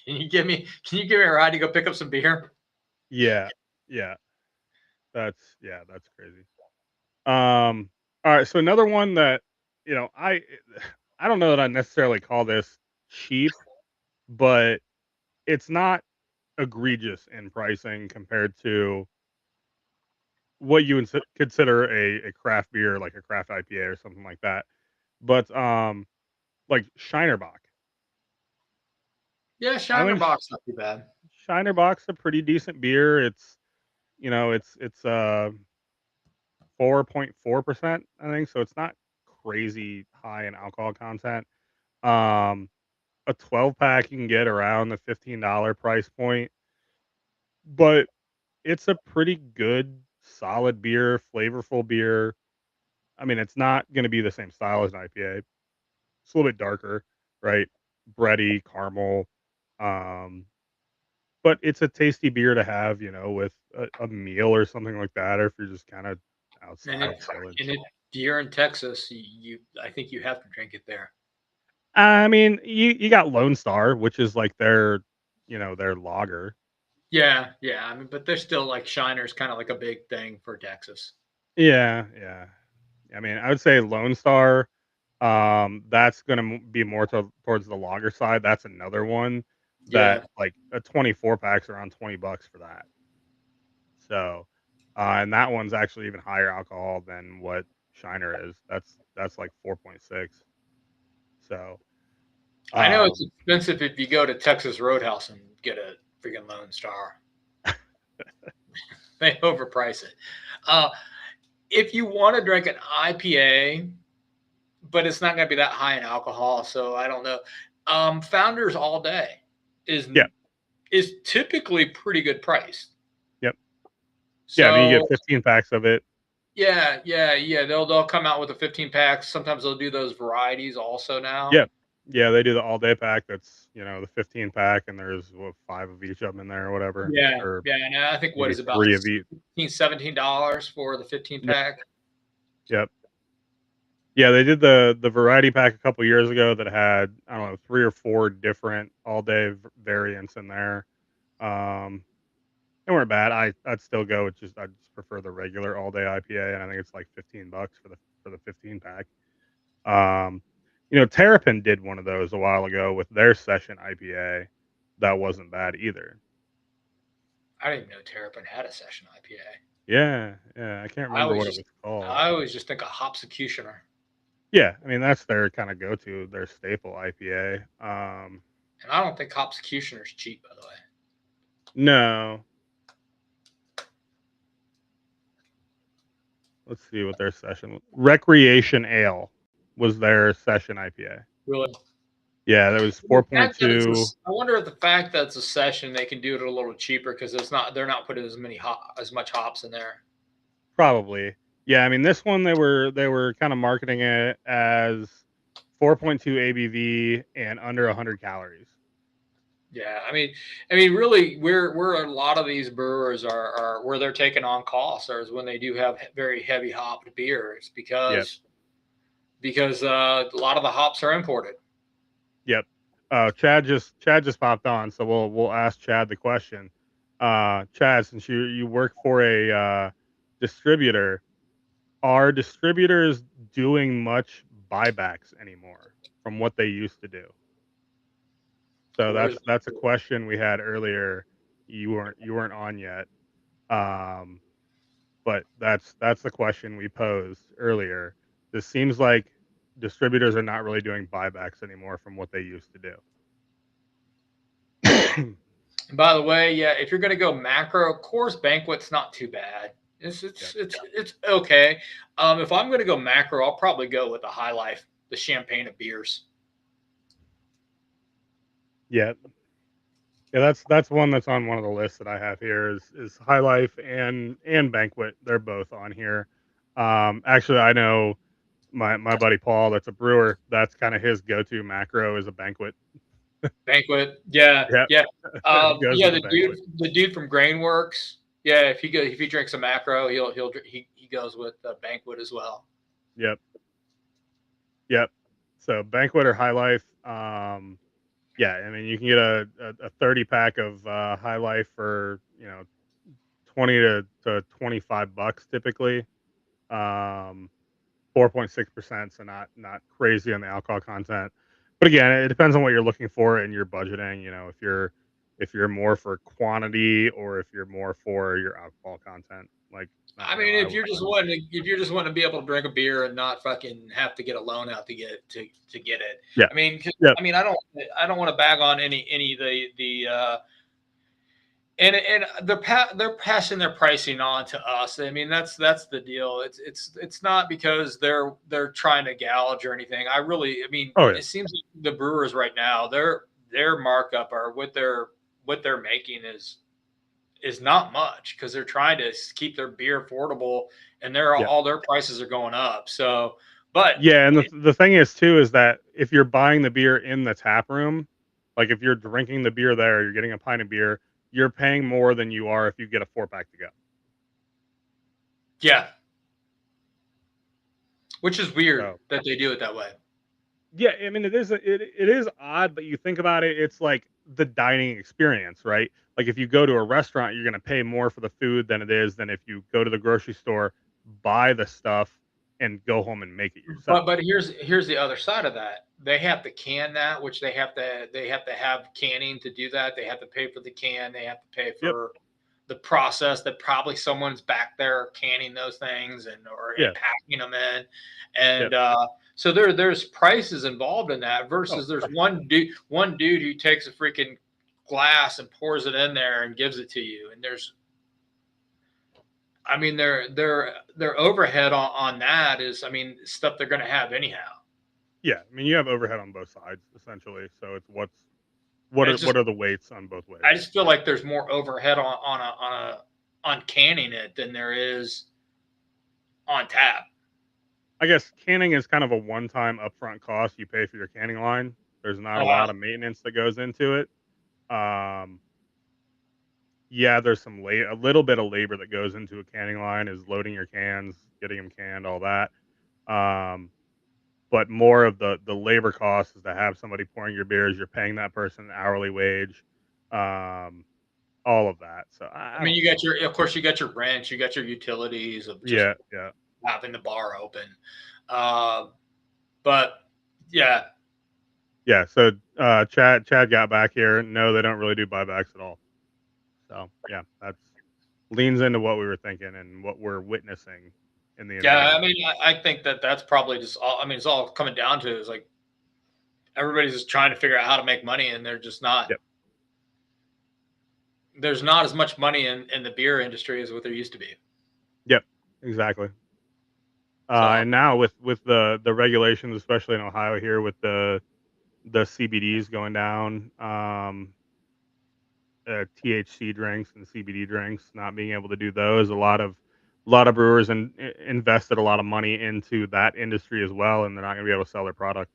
can you give me a ride to go pick up some beer? Yeah, yeah, that's crazy. Um, all right, so another one that you know, I don't know that I necessarily call this cheap, but it's not egregious in pricing compared to what you would consider a craft beer, like a craft IPA or something like that. But like Shiner Bock. Yeah, I Shiner think Box not too bad. Shiner Bock's a pretty decent beer. It's you know, it's 4.4%, I think, so it's not crazy high in alcohol content. Um, a 12 pack you can get around the $15 price point, but it's a pretty good, solid beer, flavorful beer. I mean, it's not going to be the same style as an IPA. It's a little bit darker, right? Bready, caramel. Um, but it's a tasty beer to have, you know, with a meal or something like that, or if you're just kind of And outside it chilling. and it you're in Texas, I think you have to drink it there. I mean, you got Lone Star, which is like their, you know, their lager. Yeah, yeah. I mean, but there's still like Shiner's kind of like a big thing for Texas. Yeah, yeah. I mean, I would say Lone Star. That's gonna be more towards the lager side. That's another one that Yeah. like a 24 pack's around $20 for that. So, and that one's actually even higher alcohol than what Shiner is. That's like 4.6. So, I know it's um, expensive if you go to Texas Roadhouse and get a freaking Lone Star. They overprice it. Uh, if you want to drink an IPA, but it's not going to be that high in alcohol, so I don't know. Founders All Day is yeah, is typically pretty good price. yep, yeah. I mean, you get So 15 packs of it. yeah, yeah, yeah. They'll come out with a 15 packs. Sometimes they'll do those varieties also now. Yeah. Yeah, they do the all day pack. That's, you know, the 15 pack, and there's what, 5 of each of them in there or whatever, Yeah, or yeah. And I think what maybe is about 3 of each. 16, $17 for the 15 Yep. pack. Yep. Yeah, they did the variety pack a couple years ago that had, I don't know, 3 or 4 different all day variants in there. Um, they weren't bad. I'd still go with I just prefer the regular all day IPA, and I think it's like $15 for the 15 pack. Um, you know, Terrapin did one of those a while ago with their session IPA. That wasn't bad either. I didn't even know Terrapin had a session IPA. Yeah, yeah, I can't I remember always what it just was called. I always just think of Hopsecutioner. Yeah, I mean, that's their kinda go-to, their staple IPA. And I don't think Hopsecutioner is cheap, by the way. No, let's see what their session Recreation Ale was their session IPA. Really? Yeah, that was The fact that 4.2. I wonder if the fact that it's a session, they can do it a little cheaper because they're not putting as much hops in there. Probably. Yeah, I mean, this one they were kinda marketing it as 4.2 ABV and under 100 calories. Yeah, I mean, really, where a lot of these brewers are where they're taking on costs, or is when they do have very heavy hopped beers Yep, because a lot of the hops are imported. yep. Chad just popped on, so we'll ask Chad the question. Chad, since you work for a distributor, are distributors doing much buybacks anymore from what they used to do? So Where's that's a question we had earlier. You weren't on yet. Um, but that's the question we posed earlier. This seems like distributors are not really doing buybacks anymore from what they used to do. And by the way, yeah, if you're going to go macro, course banquet's not too bad. Yep. It's okay. If I'm going to go macro, I'll probably go with the High Life, the champagne of beers. Yeah. Yeah, that's one that's on one of the lists that I have here is High Life and Banquet. They're both on here. Actually, I know my buddy Paul, that's a brewer. That's kind of his go-to macro is a Banquet. Banquet, yeah, Yep, yeah, he goes yeah. with the Banquet. The dude from Grainworks, yeah. If he drinks a macro, he goes with the Banquet as well. Yep. Yep. So Banquet or High Life. Yeah, I mean, you can get a 30 pack of High Life for 20 to 25 bucks typically. 4.6%, so not crazy on the alcohol content. But again, it depends on what you're looking for and your budgeting. If you're more for quantity or if you're more for your alcohol content. Like, I you know, mean, I, if you're just wanting to be able to drink a beer and not fucking have to get a loan out to get it. yeah, I mean, 'cause- yep, I mean, I don't want to bag on any of the and they're passing their pricing on to us. I mean, that's the deal. It's not because they're trying to gouge or anything. I mean, oh yeah, it seems like the brewers right now their markup or what they're making is not much because they're trying to keep their beer affordable and yeah. all their prices are going up. So, but Yeah, and the thing is too is that if you're buying the beer in the tap room, like if you're drinking the beer there, you're getting a pint of beer, you're paying more than you are if you get a 4 pack to go. yeah, which is weird So that they do it that way. yeah, I mean it is odd, but you think about it, it's like the dining experience, right? Like if you go to a restaurant, you're gonna pay more for the food than if you go to the grocery store, buy the stuff, and go home and make it yourself. But here's the other side of that. They have to can that, which they have to have canning to do that. They have to pay for the can. They have to pay Yep. for the process that probably someone's back there canning those things Yeah. and packing them in, Yep. and so there's prices involved in that. Oh, Versus there's for sure. one dude who takes a freaking glass and pours it in there and gives it to you, and there's I mean, their overhead on that is, I mean, stuff they're going to have anyhow. Yeah, I mean you have overhead on both sides essentially. So it's what are It's just, what are the weights on both I ways? just feel like there's more overhead on canning it than there is on tap. I guess canning is kind of a one-time upfront cost you pay for your canning line. There's not a Uh, lot of maintenance that goes into it. Um, yeah, there's a little bit of labor that goes into a canning line is loading your cans, getting them canned, all that. Um, but more of the labor cost is to have somebody pouring your beers. You're paying that person an hourly wage, um, all of that. So I I mean, don't know. of course, you got your rent, you got your utilities of just Yeah, yeah, having the bar open. Uh, but yeah, yeah. So Chad got back here. No, they don't really do buybacks at all. So yeah, that's leans into what we were thinking and what we're witnessing in the yeah. I environment. mean, I think that's probably just all. I mean, it's all coming down to is like everybody's just trying to figure out how to make money, and they're just not. Yep. There's not as much money in the beer industry as what there used to be. Yep. Exactly. So And now with the regulations, especially in Ohio here, with the CBDs going down, THC drinks and CBD drinks, not being able to do those, a lot of brewers invested a lot of money into that industry as well, and they're not going to be able to sell their product.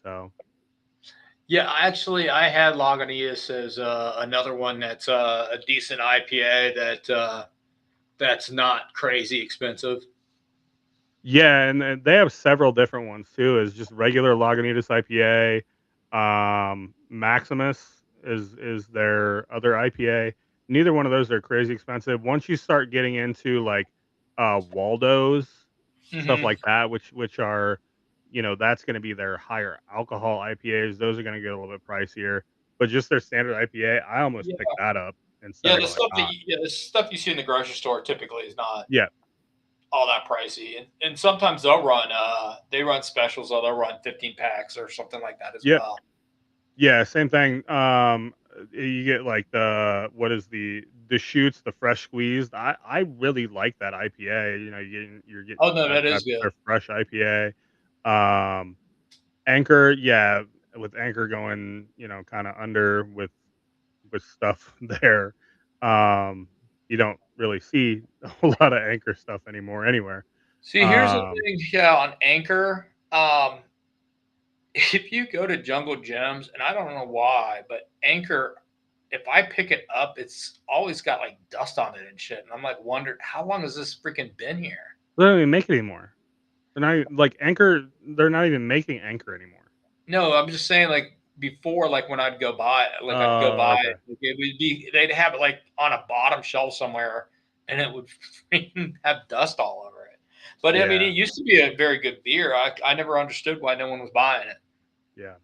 So yeah, actually, I had Lagunitas as another one that's a decent IPA that's not crazy expensive. yeah, and then they have several different ones too. Is just regular Lagunitas IPA. Maximus is their other IPA. Neither one of those are crazy expensive. Once you start getting into like Waldo's, stuff Hmm. like that, which are that's going to be their higher alcohol IPAs. Those are going to get a little bit pricier. But just their standard IPA, I almost Yeah, picked that up instead yeah. of going hot. The stuff you see in the grocery store typically is not Yeah, all that pricey, and sometimes they run specials, or they'll run 15 packs or something like that as yeah. well. Yeah, same thing. You get like the shoots, the fresh squeezed. I really like that IPA. You're getting Oh no, that that is that's good. their fresh IPA. Um, Anchor, yeah, with Anchor going, kind of under with stuff there. Um, you don't really see a whole lot of Anchor stuff anymore anywhere. See, here's the Um, thing, yeah, on Anchor. If you go to Jungle Gems, and I don't know why, but Anchor, if I pick it up, it's always got like dust on it and shit. And I'm like, wondered how long has this freaking been here? they don't even make it anymore. They're not like Anchor. They're not even making Anchor anymore. No, I'm just saying, like before, like when I'd go buy it, like I'd go Oh, buy okay. it, like, it would be they'd have it like on a bottom shelf somewhere, and it would freaking have dust all over it. But I mean, it Yeah, used to be a very good beer. I never understood why no one was buying it. yeah,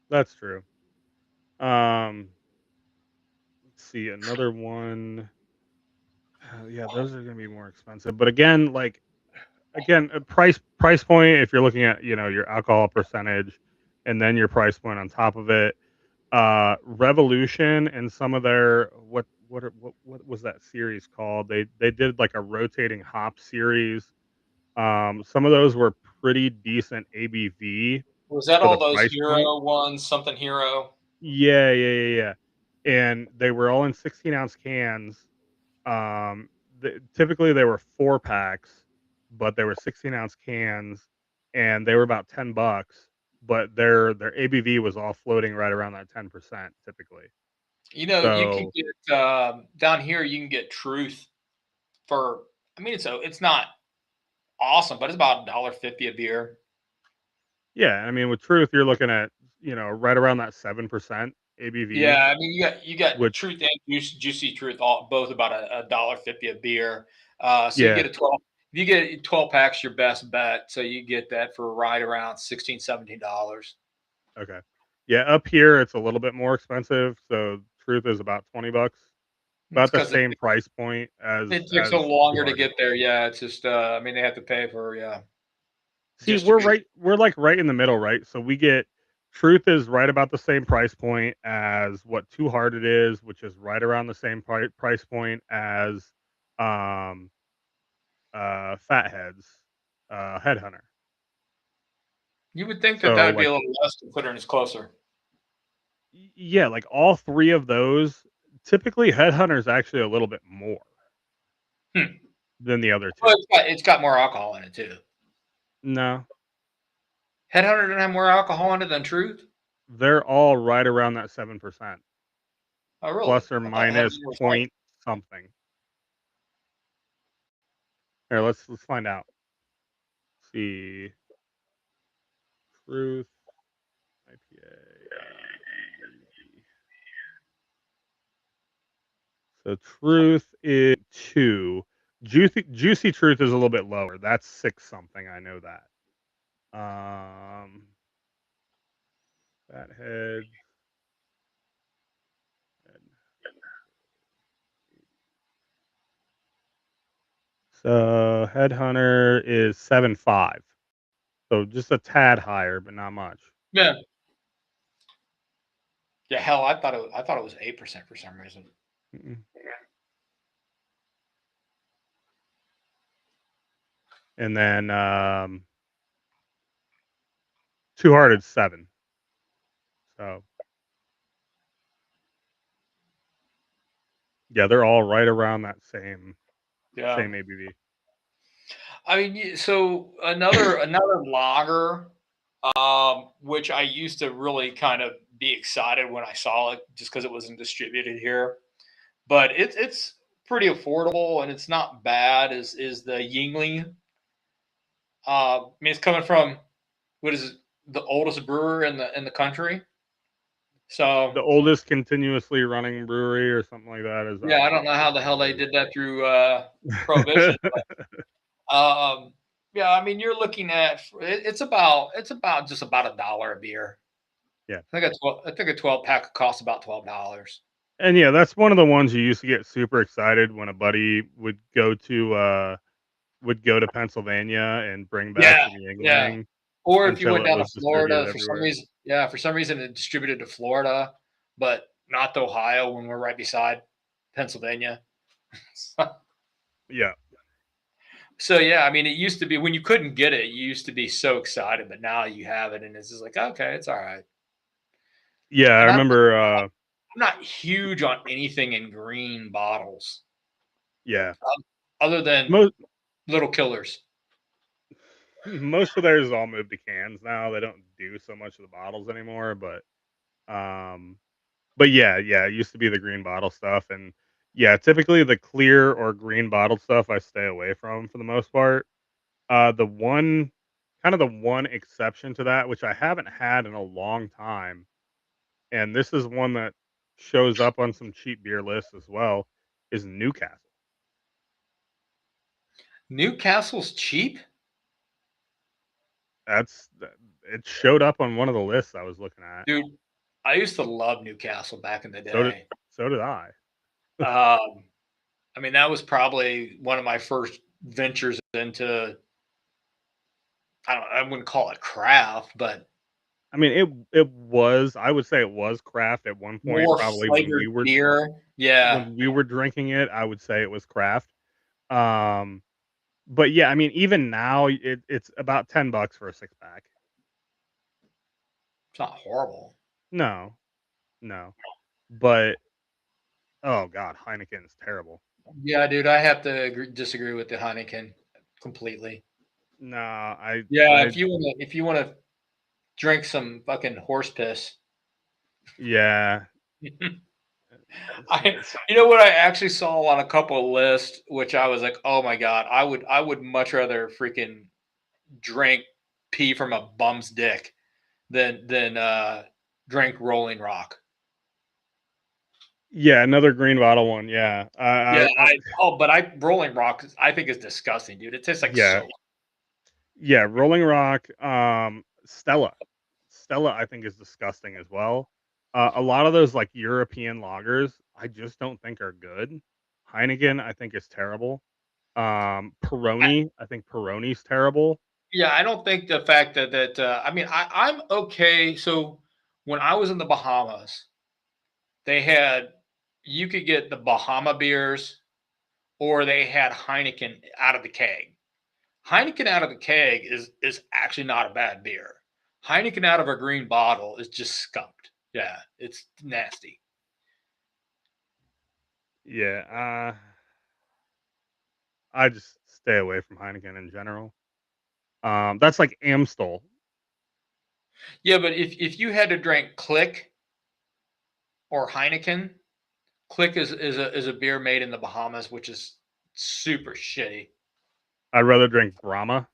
that's true. Um, let's see another one. Yeah, those are gonna be more expensive. But again, like again, price point. If you're looking at your alcohol percentage, and then your price point on top of it. Revolution and some of their what was that series called? They did like a rotating hop series. Some of those were pretty decent ABV Was that for the all those price point. hero ones? Something hero? Yeah, yeah, yeah, yeah. And they were all in 16-ounce cans. Typically they were 4 packs, but they were 16-ounce cans, and they were about $10. But their ABV was all floating right around that 10% typically. You can So get down here. You can get Truth for. I mean, it's not awesome, but it's about $1.50 a beer. yeah, I mean with Truth, you're looking at right around that 7% ABV, Yeah, I mean, you got which Truth and Juicy Truth, all both about a $1.50 a beer. So you yeah, get a 12. If you get 12 packs, your best bet. So you get that for right around 16, $17. okay, yeah. Up here, it's a little bit more expensive. So Truth is about $20, It's about the because same price point as it takes so Two longer to Hearted. get there. Yeah, it's just I mean, they have to pay for See, distribution. we're like right in the middle, right? So we get Truth is right about the same price point as what Two Hearted is, which is right around the same price point as um Fatheads, Headhunter. You would think that that So would be like a little less considering it's closer. yeah, like all three of those, typically Headhunter is actually a little bit more Hmm. than the other Well, two. it's got more alcohol in it too. No, Headhunter didn't have more alcohol in it than Truth. they're all right around that 7%, Oh, really? plus or I thought minus Headhunter was higher. point something. Here, let's find out. See, Truth IPA ABV. So Truth is 2. Juicy Truth is a little bit lower. That's 6 something. I know that. Fathead. So Headhunter is 7.5. So just a tad higher, but not much. Yeah. Yeah. Hell, I thought it was 8% for some reason. Mm-mm. And then Two Hearted 7. So yeah, they're all right around that Yeah. same ABV. I mean, so another lager, which I used to really kind of be excited when I saw it, just because it wasn't distributed here. But it's pretty affordable and it's not bad. Is the Yingling? I mean, it's coming from what is it, the oldest brewer in the country. So The oldest continuously running brewery or something like that is I yeah, I don't don't know know what how the the hell deal they is. did that through prohibition. Yeah, I mean, you're looking at it's about just about $1 a beer. Yeah. I think a 12 pack costs about $12. And yeah, that's one of the ones you used to get super excited when a buddy would go to Pennsylvania and bring back Yeah, some yeah. Yingling Or if you until went it down to was distributed Florida for some everywhere. reason, yeah, for some reason it distributed to Florida, but not to Ohio when we're right beside Pennsylvania. Yeah. So yeah, I mean, it used to be when you couldn't get it, you used to be so excited, but now you have it, and it's just like, okay, it's all right. Yeah, I And remember I'm not huge on anything in green bottles, yeah. other than Most Little Killers. most of theirs all moved to cans now. They don't do so much of the bottles anymore, um but yeah, yeah, it used to be the green bottle stuff and yeah, typically the clear or green bottle stuff I stay away from for the most part. The one kind of the one exception to that, which I haven't had in a long time, and this is one that shows up on some cheap beer lists as well, is Newcastle. Newcastle's cheap, It showed up on one of the lists I was looking at. dude. I used to love Newcastle back in the So did day. so did I. Um, I mean, that was probably one of my first ventures into. I wouldn't call it craft, but I mean, I would say it was craft at one point, more probably flavored beer. Yeah, when we were drinking it, I would say it was craft. Um, but yeah, I mean, even now it's about $10 for a six pack. it's not horrible. No, no. But oh god, Heineken's terrible. Yeah, dude, I have to disagree with the Heineken completely. Nah, Yeah, I if you wanna drink some fucking horse piss. yeah. I You know what I actually saw on a couple of lists, which I was like, "Oh my god, I would much rather freaking drink pee from a bum's dick than drink Rolling Rock." Yeah, another green bottle one. Yeah, Yeah, but I Rolling Rock I think is disgusting, dude. It tastes like yeah, soap. yeah. Rolling Rock, Stella, Stella, I think is disgusting as well. A lot of those like European lagers, I just don't think are good. Heineken, I think is terrible. I, Peroni, I think Peroni's terrible. yeah, I don't think the fact that I mean I'm okay. So when I was in the Bahamas, they had you could get the Bahama beers or they had Heineken out of the keg. Heineken out of the keg is actually not a bad beer. Heineken out of a green bottle is just skunked. Yeah, it's nasty. Yeah, I just stay away from Heineken in general. That's like Amstel. Yeah, but if you had to drink Click or Heineken, Click is a beer made in the Bahamas, which is super shitty. I'd rather drink Brahma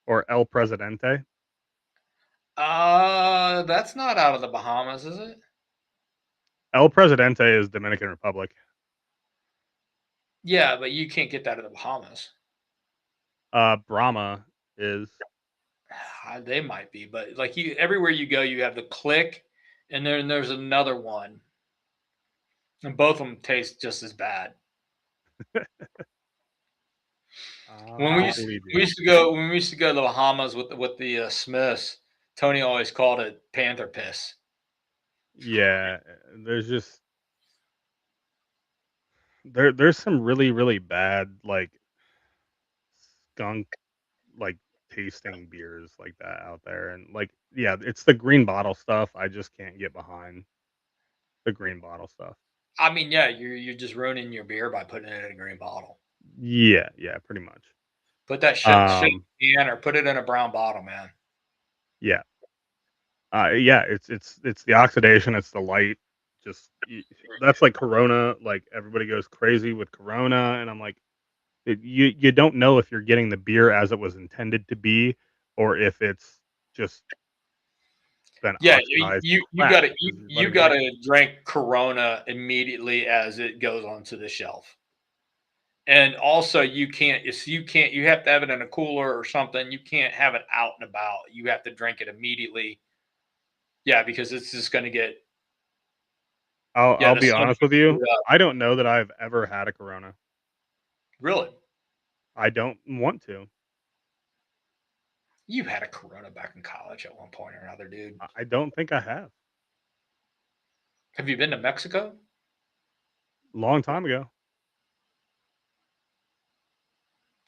or El Presidente. That's not out of the Bahamas, is it? El Presidente is Dominican Republic. Yeah, but you can't get that in the Bahamas. Brahma is. They might be, but like you, everywhere you go, you have the Click, and then there's another one, and both of them taste just as bad. When I believe you. we used to go to the Bahamas with the Smiths, Tony always called it Panther piss. Yeah, there's just there's some really bad like skunk like tasting beers like that out there, and like yeah, it's the green bottle stuff. I just can't get behind the green bottle stuff. I mean, yeah, you're just ruining your beer by putting it in a green bottle. Yeah, yeah, pretty much. Put that shit Um, in a can or put it in a brown bottle, man. yeah, yeah, it's the oxidation, it's the light. Just that's like Corona. Like everybody goes crazy with Corona, and I'm like, you don't know if you're getting the beer as it was intended to be, or if it's just been Yeah, oxidized to crap because you're you letting light. gotta drink Corona immediately as it goes onto the shelf. And also, you have to have it in a cooler or something. You can't have it out and about. You have to drink it immediately. Yeah, because it's just going to get yeah I'll the be sun honest with you. screwed up. I don't know that I've ever had a Corona. Really, I don't want to. you had a Corona back in college at one point or another, dude. I don't think I have. Have you been to Mexico? Long time ago.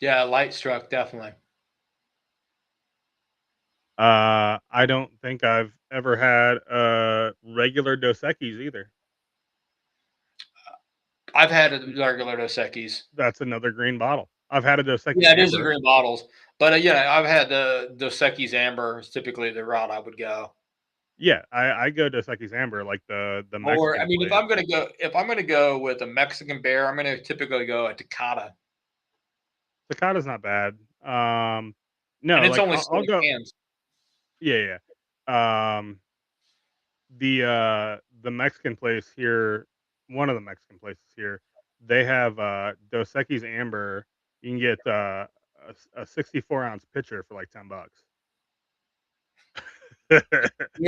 Yeah, light struck definitely. I don't think I've ever had regular Dos Equis either. I've had regular Dos Equis. That's another green bottle. I've had a Dos Equis Yeah, it is in Amber. green bottles, but yeah, I've had the Dos Equis Amber. Is typically the route I would go. Yeah, I go Dos Equis Amber like the Or I Mexican mean, place. if I'm gonna go with a Mexican bear, I'm gonna typically go a Tecate. Takata's not bad. And No, it's like only I'll 7 go. cans. Yeah, yeah. The Mexican place here, one of the Mexican places here, they have Dos Equis Amber. You can get a 64-ounce pitcher for like $10. There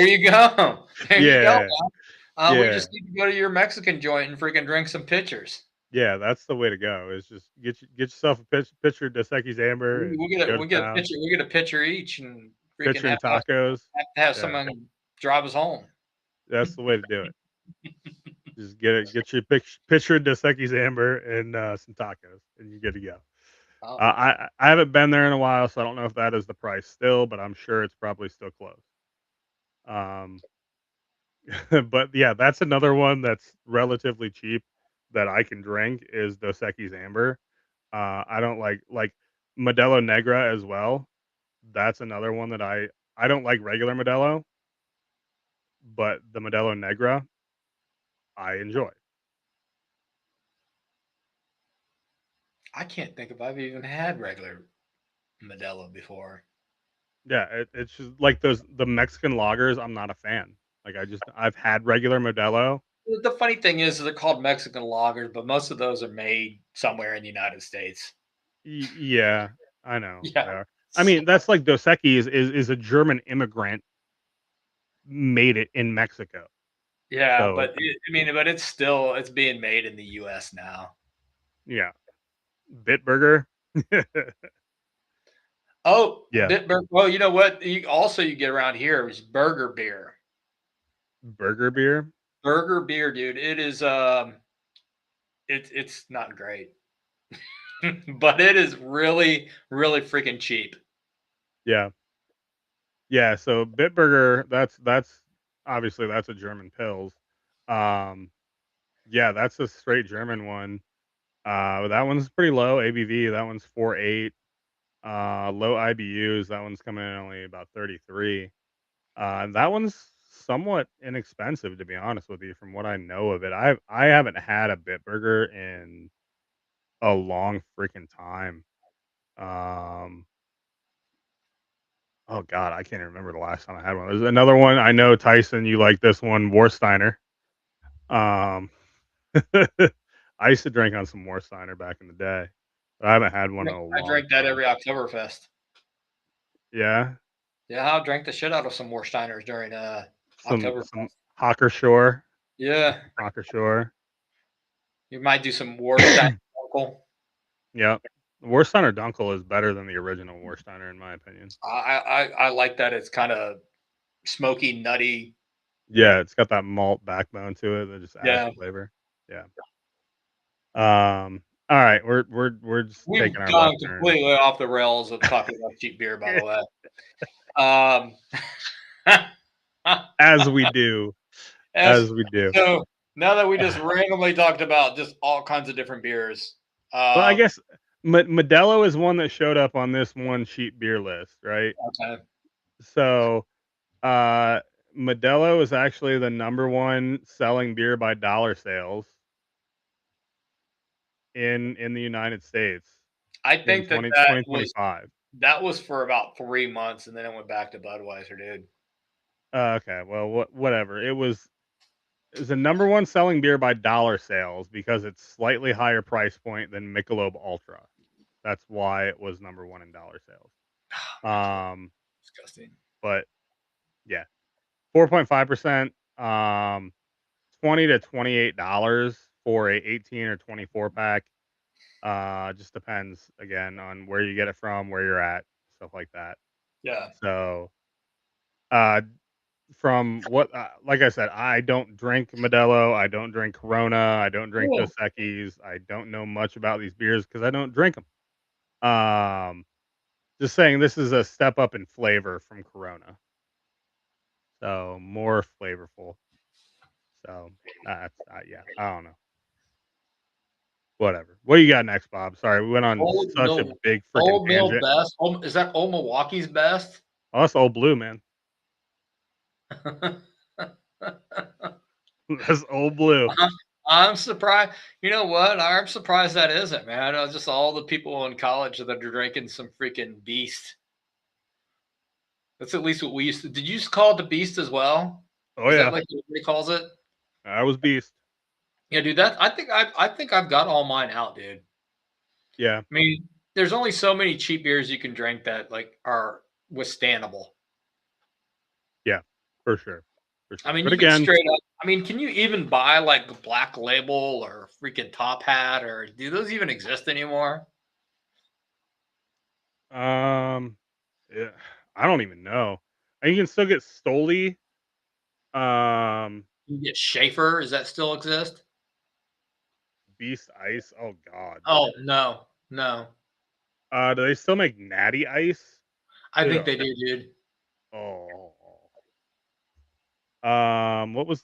you go. There you go. Yeah, We yeah, just need to go to your Mexican joint and freaking drink some pitchers. yeah. That's the way to go. Is just get yourself a pitcher Dos Equis Amber We and we get a go to we get a town. pitcher we get a pitcher each and freaking Pitcher and tacos. have Yeah, someone drive us home. that's the way to do it. Just get your pitcher Dos Equis Amber and some tacos, and you're good to go. Oh, I haven't been there in a while, so I don't know if that is the price still, but I'm sure it's probably still close. Um, but yeah, that's another one that's relatively cheap that I can drink is Dos Equis Amber. I don't like Modelo Negra as well. That's another one that I don't like regular Modelo, but the Modelo Negra I enjoy. I can't think if I've even had regular Modelo before. Yeah, it's just like those the Mexican lagers. I'm not a fan. Like I've had regular Modelo. The funny thing is they're called Mexican lagers, but most of those are made somewhere in the United States. Yeah, I know they Yeah. are. I So mean, that's like Dos Equis is a German immigrant made it in Mexico. yeah, So but but it's still it's being made in the US now. yeah, Bitburger. Oh, Yeah, well, you know what? You get around here is burger beer. burger beer. Burger beer, dude. It is it's not great. But it is really, really freaking cheap. Yeah, yeah. So Bitburger. That's obviously that's a German pills. Um, yeah, that's a straight German one. That one's pretty low ABV. That one's 4.8. Low IBUs. That one's coming in only about 33. And that one's somewhat inexpensive, to be honest with you, from what I know of it. I haven't had a Bitburger in a long freaking time. Um, oh god, I can't even remember the last time I had one. There's another one I know, Tyson. You like this one, Warsteiner. Um, I used to drink on some Warsteiner back in the day, but I haven't had one in a I long drink that time. every Oktoberfest. Yeah, Yeah, I'll drink the shit out of some more Steiners during some Oktoberfest. Hocker Shore, Yeah, Hocker Shore. you might do some Warstein Uncle. Yep. Warsteiner Dunkel is better than the original Warsteiner, in my opinion. I like that. It's kind of smoky, nutty. Yeah, it's got that malt backbone to it that just adds Yeah, flavor. Yeah. All right, we're just we've taking our gone left turn. completely off the rails of talking about cheap beer. By the way, um, As we do, as as we do. so now that we just randomly talked about just all kinds of different beers. Well, I Um, guess Modelo is one that showed up on this one cheap beer list, right? okay. So, uh, Modelo is actually the number one selling beer by dollar sales in the United States I in think that 20 that twenty twenty was five. that was for about 3 months, and then it went back to Budweiser, dude. Okay, well, whatever. It's the number one selling beer by dollar sales because it's slightly higher price point than Michelob Ultra. That's why it was number one in dollar sales. Michelob, Um, disgusting. but yeah, 4.5%. 20 to $28 for a 18 or 24 pack. Just depends again on where you get it from, where you're at, stuff like that. Yeah. So, uh, from what, like I said, I don't drink Modelo. I don't drink Corona. I don't drink Cool. Dos Equis. I don't know much about these beers because I don't drink them. Just saying, this is a step up in flavor from Corona, so more flavorful. So that's yeah. I don't know. Whatever. What do you got next, Bob? Sorry, we went on Old such a Mill big freaking Old Mill tangent. Best. Is that Old Milwaukee's best? Oh, that's old blue, man. Uh-huh. That's old blue. I'm surprised. You know what? I'm surprised that isn't, man. Just all the people in college that are drinking some freaking beast. That's at least what we used to. Did you just call it the beast as well? Oh Is that yeah, like what everybody calls it? I was beast. Yeah, dude. That I think I've got all mine out, dude. Yeah, I mean, there's only so many cheap beers you can drink that like are withstandable. yeah, for sure, for I sure. mean, But you can again, straight up. I mean, can you even buy like Black Label or freaking Top Hat or do those even exist anymore? um, yeah, I don't even know. And you can still get Stoli. Um, You get Schaefer. Does that still exist? Beast Ice. Oh God. Oh no, no. Do they still make Natty Ice? I think Ugh. they do, dude. Oh. What was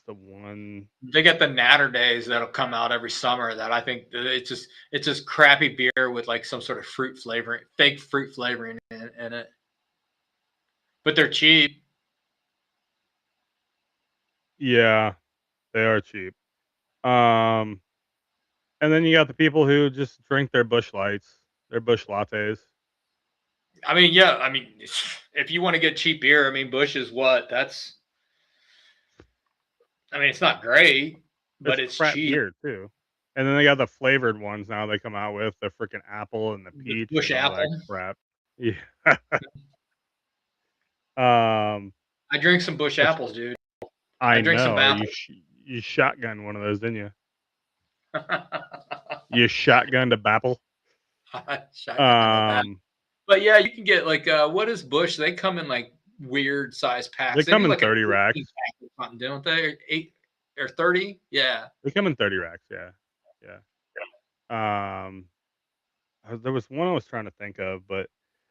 the one? They get the Natter Days that'll come out every summer. That I think that it's just crappy beer with like some sort of fruit flavoring, fake fruit flavoring in it. But they're cheap. Yeah, they are cheap. Um, and then you got the people who just drink their Bush Lights, their Bush Lattes. I mean, yeah. I mean, if you want to get cheap beer, I mean, Bush is what? That's. I mean, it's not great, but It's it's crap cheap. beer too. And then they got the flavored ones now they come out with the freaking apple and the The peach Bush and all that Apple. crap. Yeah. um, I drink some Bush which Apples, dude. I I drink some know apples. you shotgun one of those, didn't you? You shotgunned a Bapple. Shotgun the back. Um, But yeah, you can get like what is Bush? They come in like weird size they packs. They come do in like an 30 18 racks. pack or something, don't they? Or 8 or 30? Yeah. They come in 30 racks. Yeah, yeah. There was one I was trying to think of, but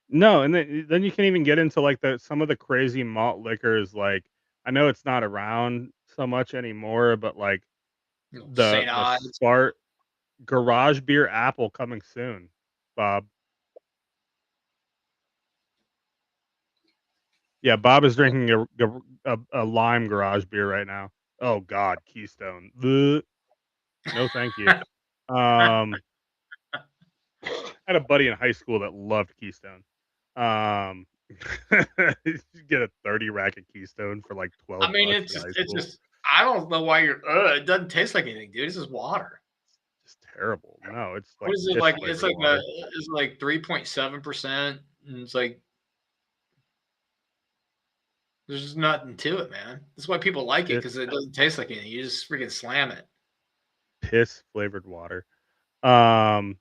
no. And then you can even get into like the some of the crazy malt liquors. Like I know it's not around so much anymore, but like St. the Ives. Spart Garage Beer Apple coming soon, Bob. Yeah, Bob is drinking a lime garage beer right now. Oh God, Keystone. Bleh. No, thank you. Um, I had a buddy in high school that loved Keystone. Um, you get a 30 rack of Keystone for like I mean, $12 in high it's school. just I don't know why you're it doesn't taste like anything, dude. It's just water. Just terrible. No, it's What like is it piss like? flavored water. It's like 3.7%. And it's like there's just nothing to it, man. That's why people like it Piss, because it doesn't taste like anything. You just freaking slam it. piss flavored water. Um,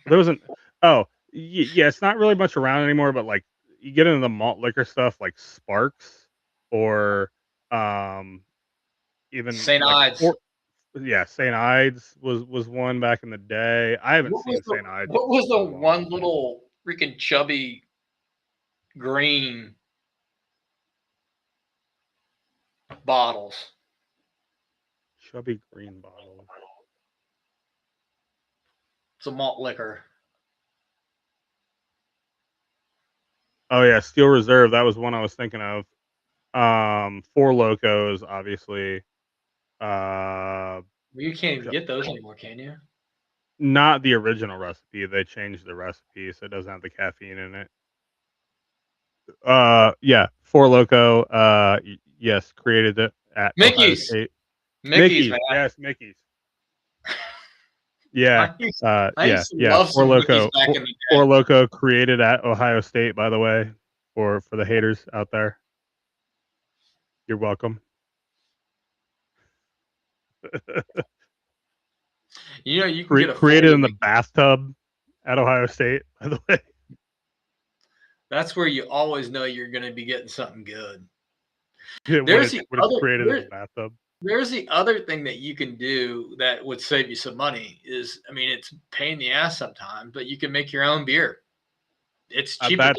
there wasn't. Oh, yeah, it's not really much around anymore. But like, you get into the malt liquor stuff, like Sparks, or um, even St. like Ides. yeah, St. Ides was one back in the day. I haven't What was seen the St. Ides in what was the so long. one little freaking chubby green bottles? Chubby green bottles. It's a malt liquor. Oh yeah, Steel Reserve. That was one I was thinking of. Four Locos, obviously. Uh, Well, you can't even ch- get those anymore, can you? Not the original recipe. They changed the recipe, so it doesn't have the caffeine in it. Yeah, Four Loco. Yes, created it at Ohio Mickey's. State. Mickey's, man. Mickey's, yes, Mickey's. Yeah, I used to yeah. love some Mickey's back in the Four day. Loco created at Ohio State. By the way, for the haters out there, you're welcome. You know, you can get a Created 40 in the Mickey. bathtub at Ohio State. By the way, That's where you always know you're going to be getting something good. when There's it's the when it's other created in the there, bathtub. there's the other thing that you can do that would save you some money is I mean it's a pain in the ass sometimes, but you can make your own beer. It's cheaper. That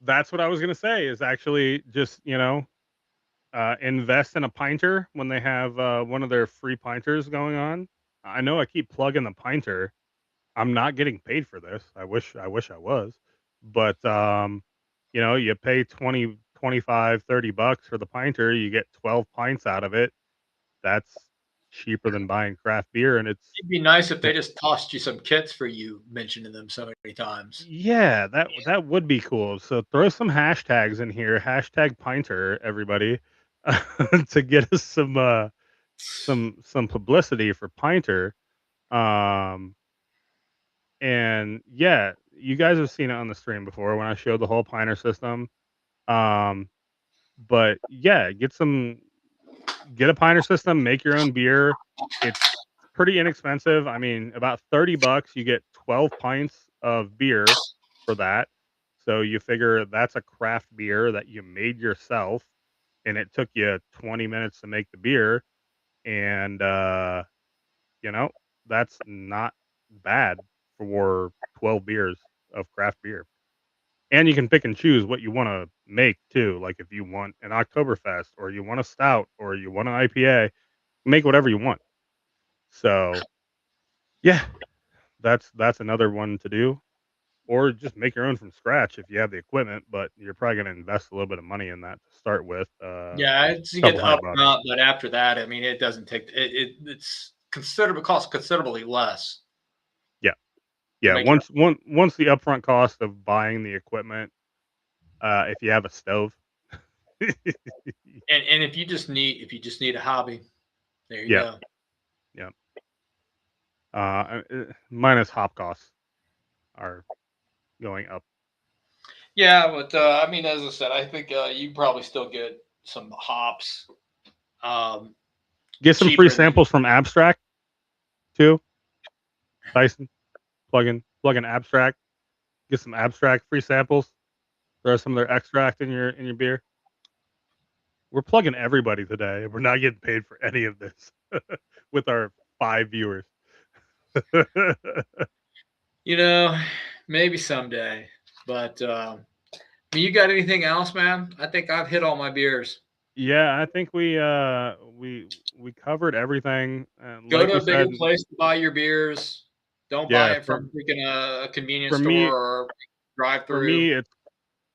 that's what I was gonna say. Is actually just invest in a pinter when they have one of their free pinters going on. I know I keep plugging the pinter. I'm not getting paid for this. I wish I was. But you pay 20, 25, $30 for the pinter, you get 12 pints out of it. That's cheaper than buying craft beer, and it's It'd be nice if yeah, they just tossed you some kits for you mentioning them so many times. yeah, that would be cool. So throw some hashtags in here, hashtag Pinter, everybody, to get us some publicity for Pinter. Um, and yeah, you guys have seen it on the stream before when I showed the whole Pinter system. Um, but yeah, get a Pinter system, make your own beer. It's pretty inexpensive. I mean, about 30 bucks, you get 12 pints of beer for that. So you figure that's a craft beer that you made yourself and it took you 20 minutes to make the beer and you know, that's not bad for 12 beers of craft beer. And you can pick and choose what you want to make too. Like if you want an Oktoberfest or you want a stout or you want an IPA, make whatever you want. So, yeah, that's another one to do, or just make your own from scratch if you have the equipment, but you're probably gonna invest a little bit of money in that to start with, Yeah, it's you get couple the $100. upfront, but after that, I mean, it doesn't take it's considerable costs considerably less Yeah, to yeah, make your once the upfront cost of buying the equipment, if you have a stove. and if you just need a hobby, there you Yeah, go. yeah, minus hop costs are going up. Yeah, but I mean, as I said, I think you probably still get some hops um, Get some free cheaper than samples from Abstract too, Tyson, plug in Abstract, get some Abstract free samples, throw some of their extract in your beer. We're plugging everybody today, and we're not getting paid for any of this with our 5 viewers. you know, maybe someday. But I mean, you got anything else, man? I think I've hit all my beers. Yeah, I think we covered everything, and Go like to we a bigger said, place to buy your beers. Don't buy yeah, it from freaking a convenience for store me or drive for through. me,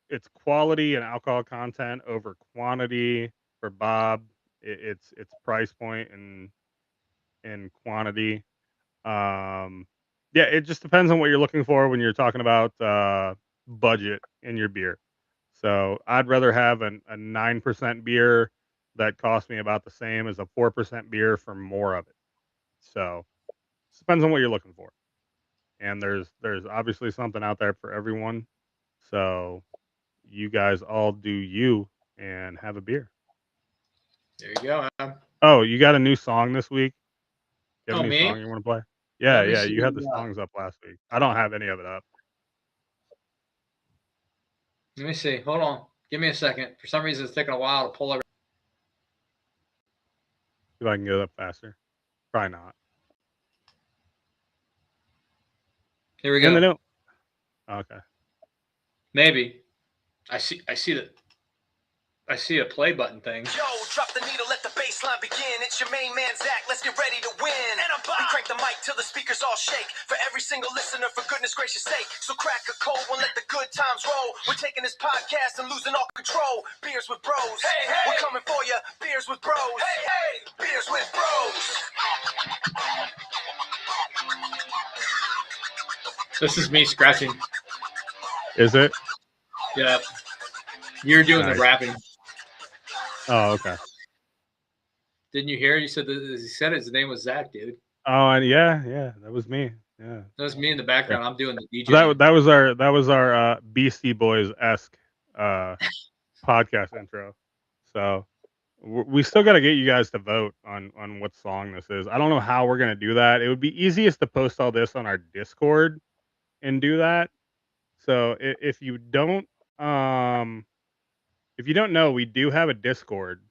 it's quality and alcohol content over quantity. For Bob, it's price point and quantity. Um, yeah, it just depends on what you're looking for when you're talking about budget in your beer. So I'd rather have a 9% beer that costs me about the same as a 4% beer for more of it. So it depends on what you're looking for. And there's obviously something out there for everyone. So you guys all do you and have a beer. There you go, man. Oh, you got a new song this week? You have a Oh, new me? song you want to play? Let Yeah, me yeah. see You what had you the got. songs up last week. I don't have any of it up. Let me see. Hold on. Give me a second. For some reason, it's taking a while to pull everything. See if I can get it up faster. Probably not. Here we And they go. don't. Okay. Maybe. I see that. I see a play button thing. Yo, drop the needle, let the bass line begin. It's your main man, Zach. Let's get ready to win. And I'm Bob. We crank the mic till the speakers all shake. For every single listener, for goodness gracious sake. So crack a cold one, let the good times roll. We're taking this podcast and losing all control. Beers with bros. Hey, hey. We're coming for you. Beers with bros. Hey, hey. Beers with bros. This is me scratching. Is it? Yeah. You're doing the Nice. rapping. Oh, okay. Didn't you hear? You said that he said his name was Zach, dude. Oh, and yeah, yeah. That was me. Yeah. That was me in the Yeah. background. I'm doing the That DJing. that was our Beastie Boys esque uh, podcast intro. So we still got to get you guys to vote on what song this is. I don't know how we're gonna do that. It would be easiest to post all this on our Discord and do that. So um if you don't know, we do have a Discord.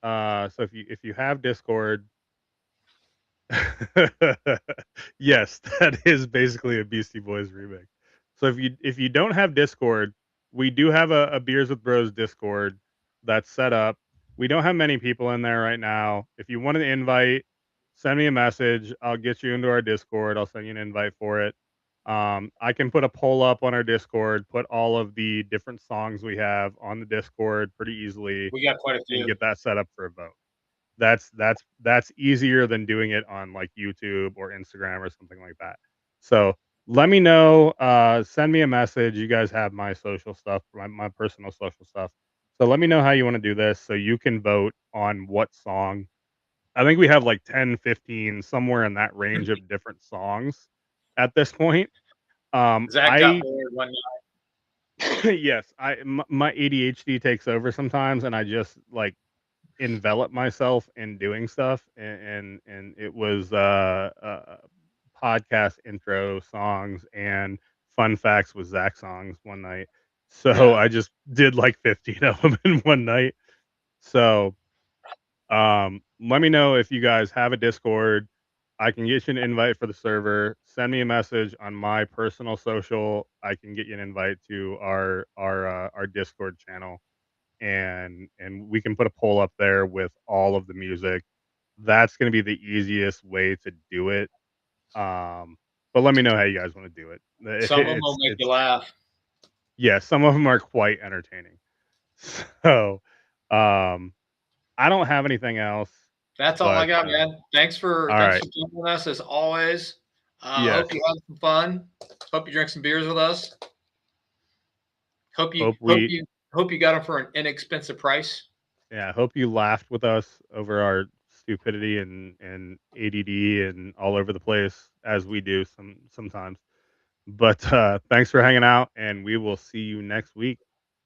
So if you have Discord, yes, that is basically a Beastie Boys remix. So if you don't have Discord, we do have a Beers with Bros Discord that's set up. We don't have many people in there right now. If you want an invite, send me a message. I'll get you into our Discord. I'll send you an invite for it. I can put a poll up on our Discord, put all of the different songs we have on the Discord pretty easily, We got quite a and few. get that set up for a vote. that's easier than doing it on like YouTube or Instagram or something like that. So let me know. Send me a message. You guys have my social stuff, my personal social stuff. So let me know how you want to do this so you can vote on what song. I think we have like 10, 15, somewhere in that range of different songs at this point. Zach got I bored one yes, my ADHD takes over sometimes, and I just like envelop myself in doing stuff, and it was podcast intro songs and fun facts with Zach songs one night. So Yeah. I just did like 15 of them in one night. So let me know if you guys have a Discord. I can get you an invite for the server. Send me a message on my personal social. I can get you an invite to our Discord channel, and we can put a poll up there with all of the music. That's going to be the easiest way to do it. But let me know how you guys want to do it. Some of them will make you It's laugh. yeah, some of them are quite entertaining. So, um, I don't have anything else, That's all I but got, man. Thanks for all right. joining us as always. Yes. Hope you had some fun. Hope you drank some beers with us. Hope you Hope we got them for an inexpensive price. Yeah, hope you laughed with us over our stupidity and ADD and all over the place as we do sometimes. But thanks for hanging out, and we will see you next week.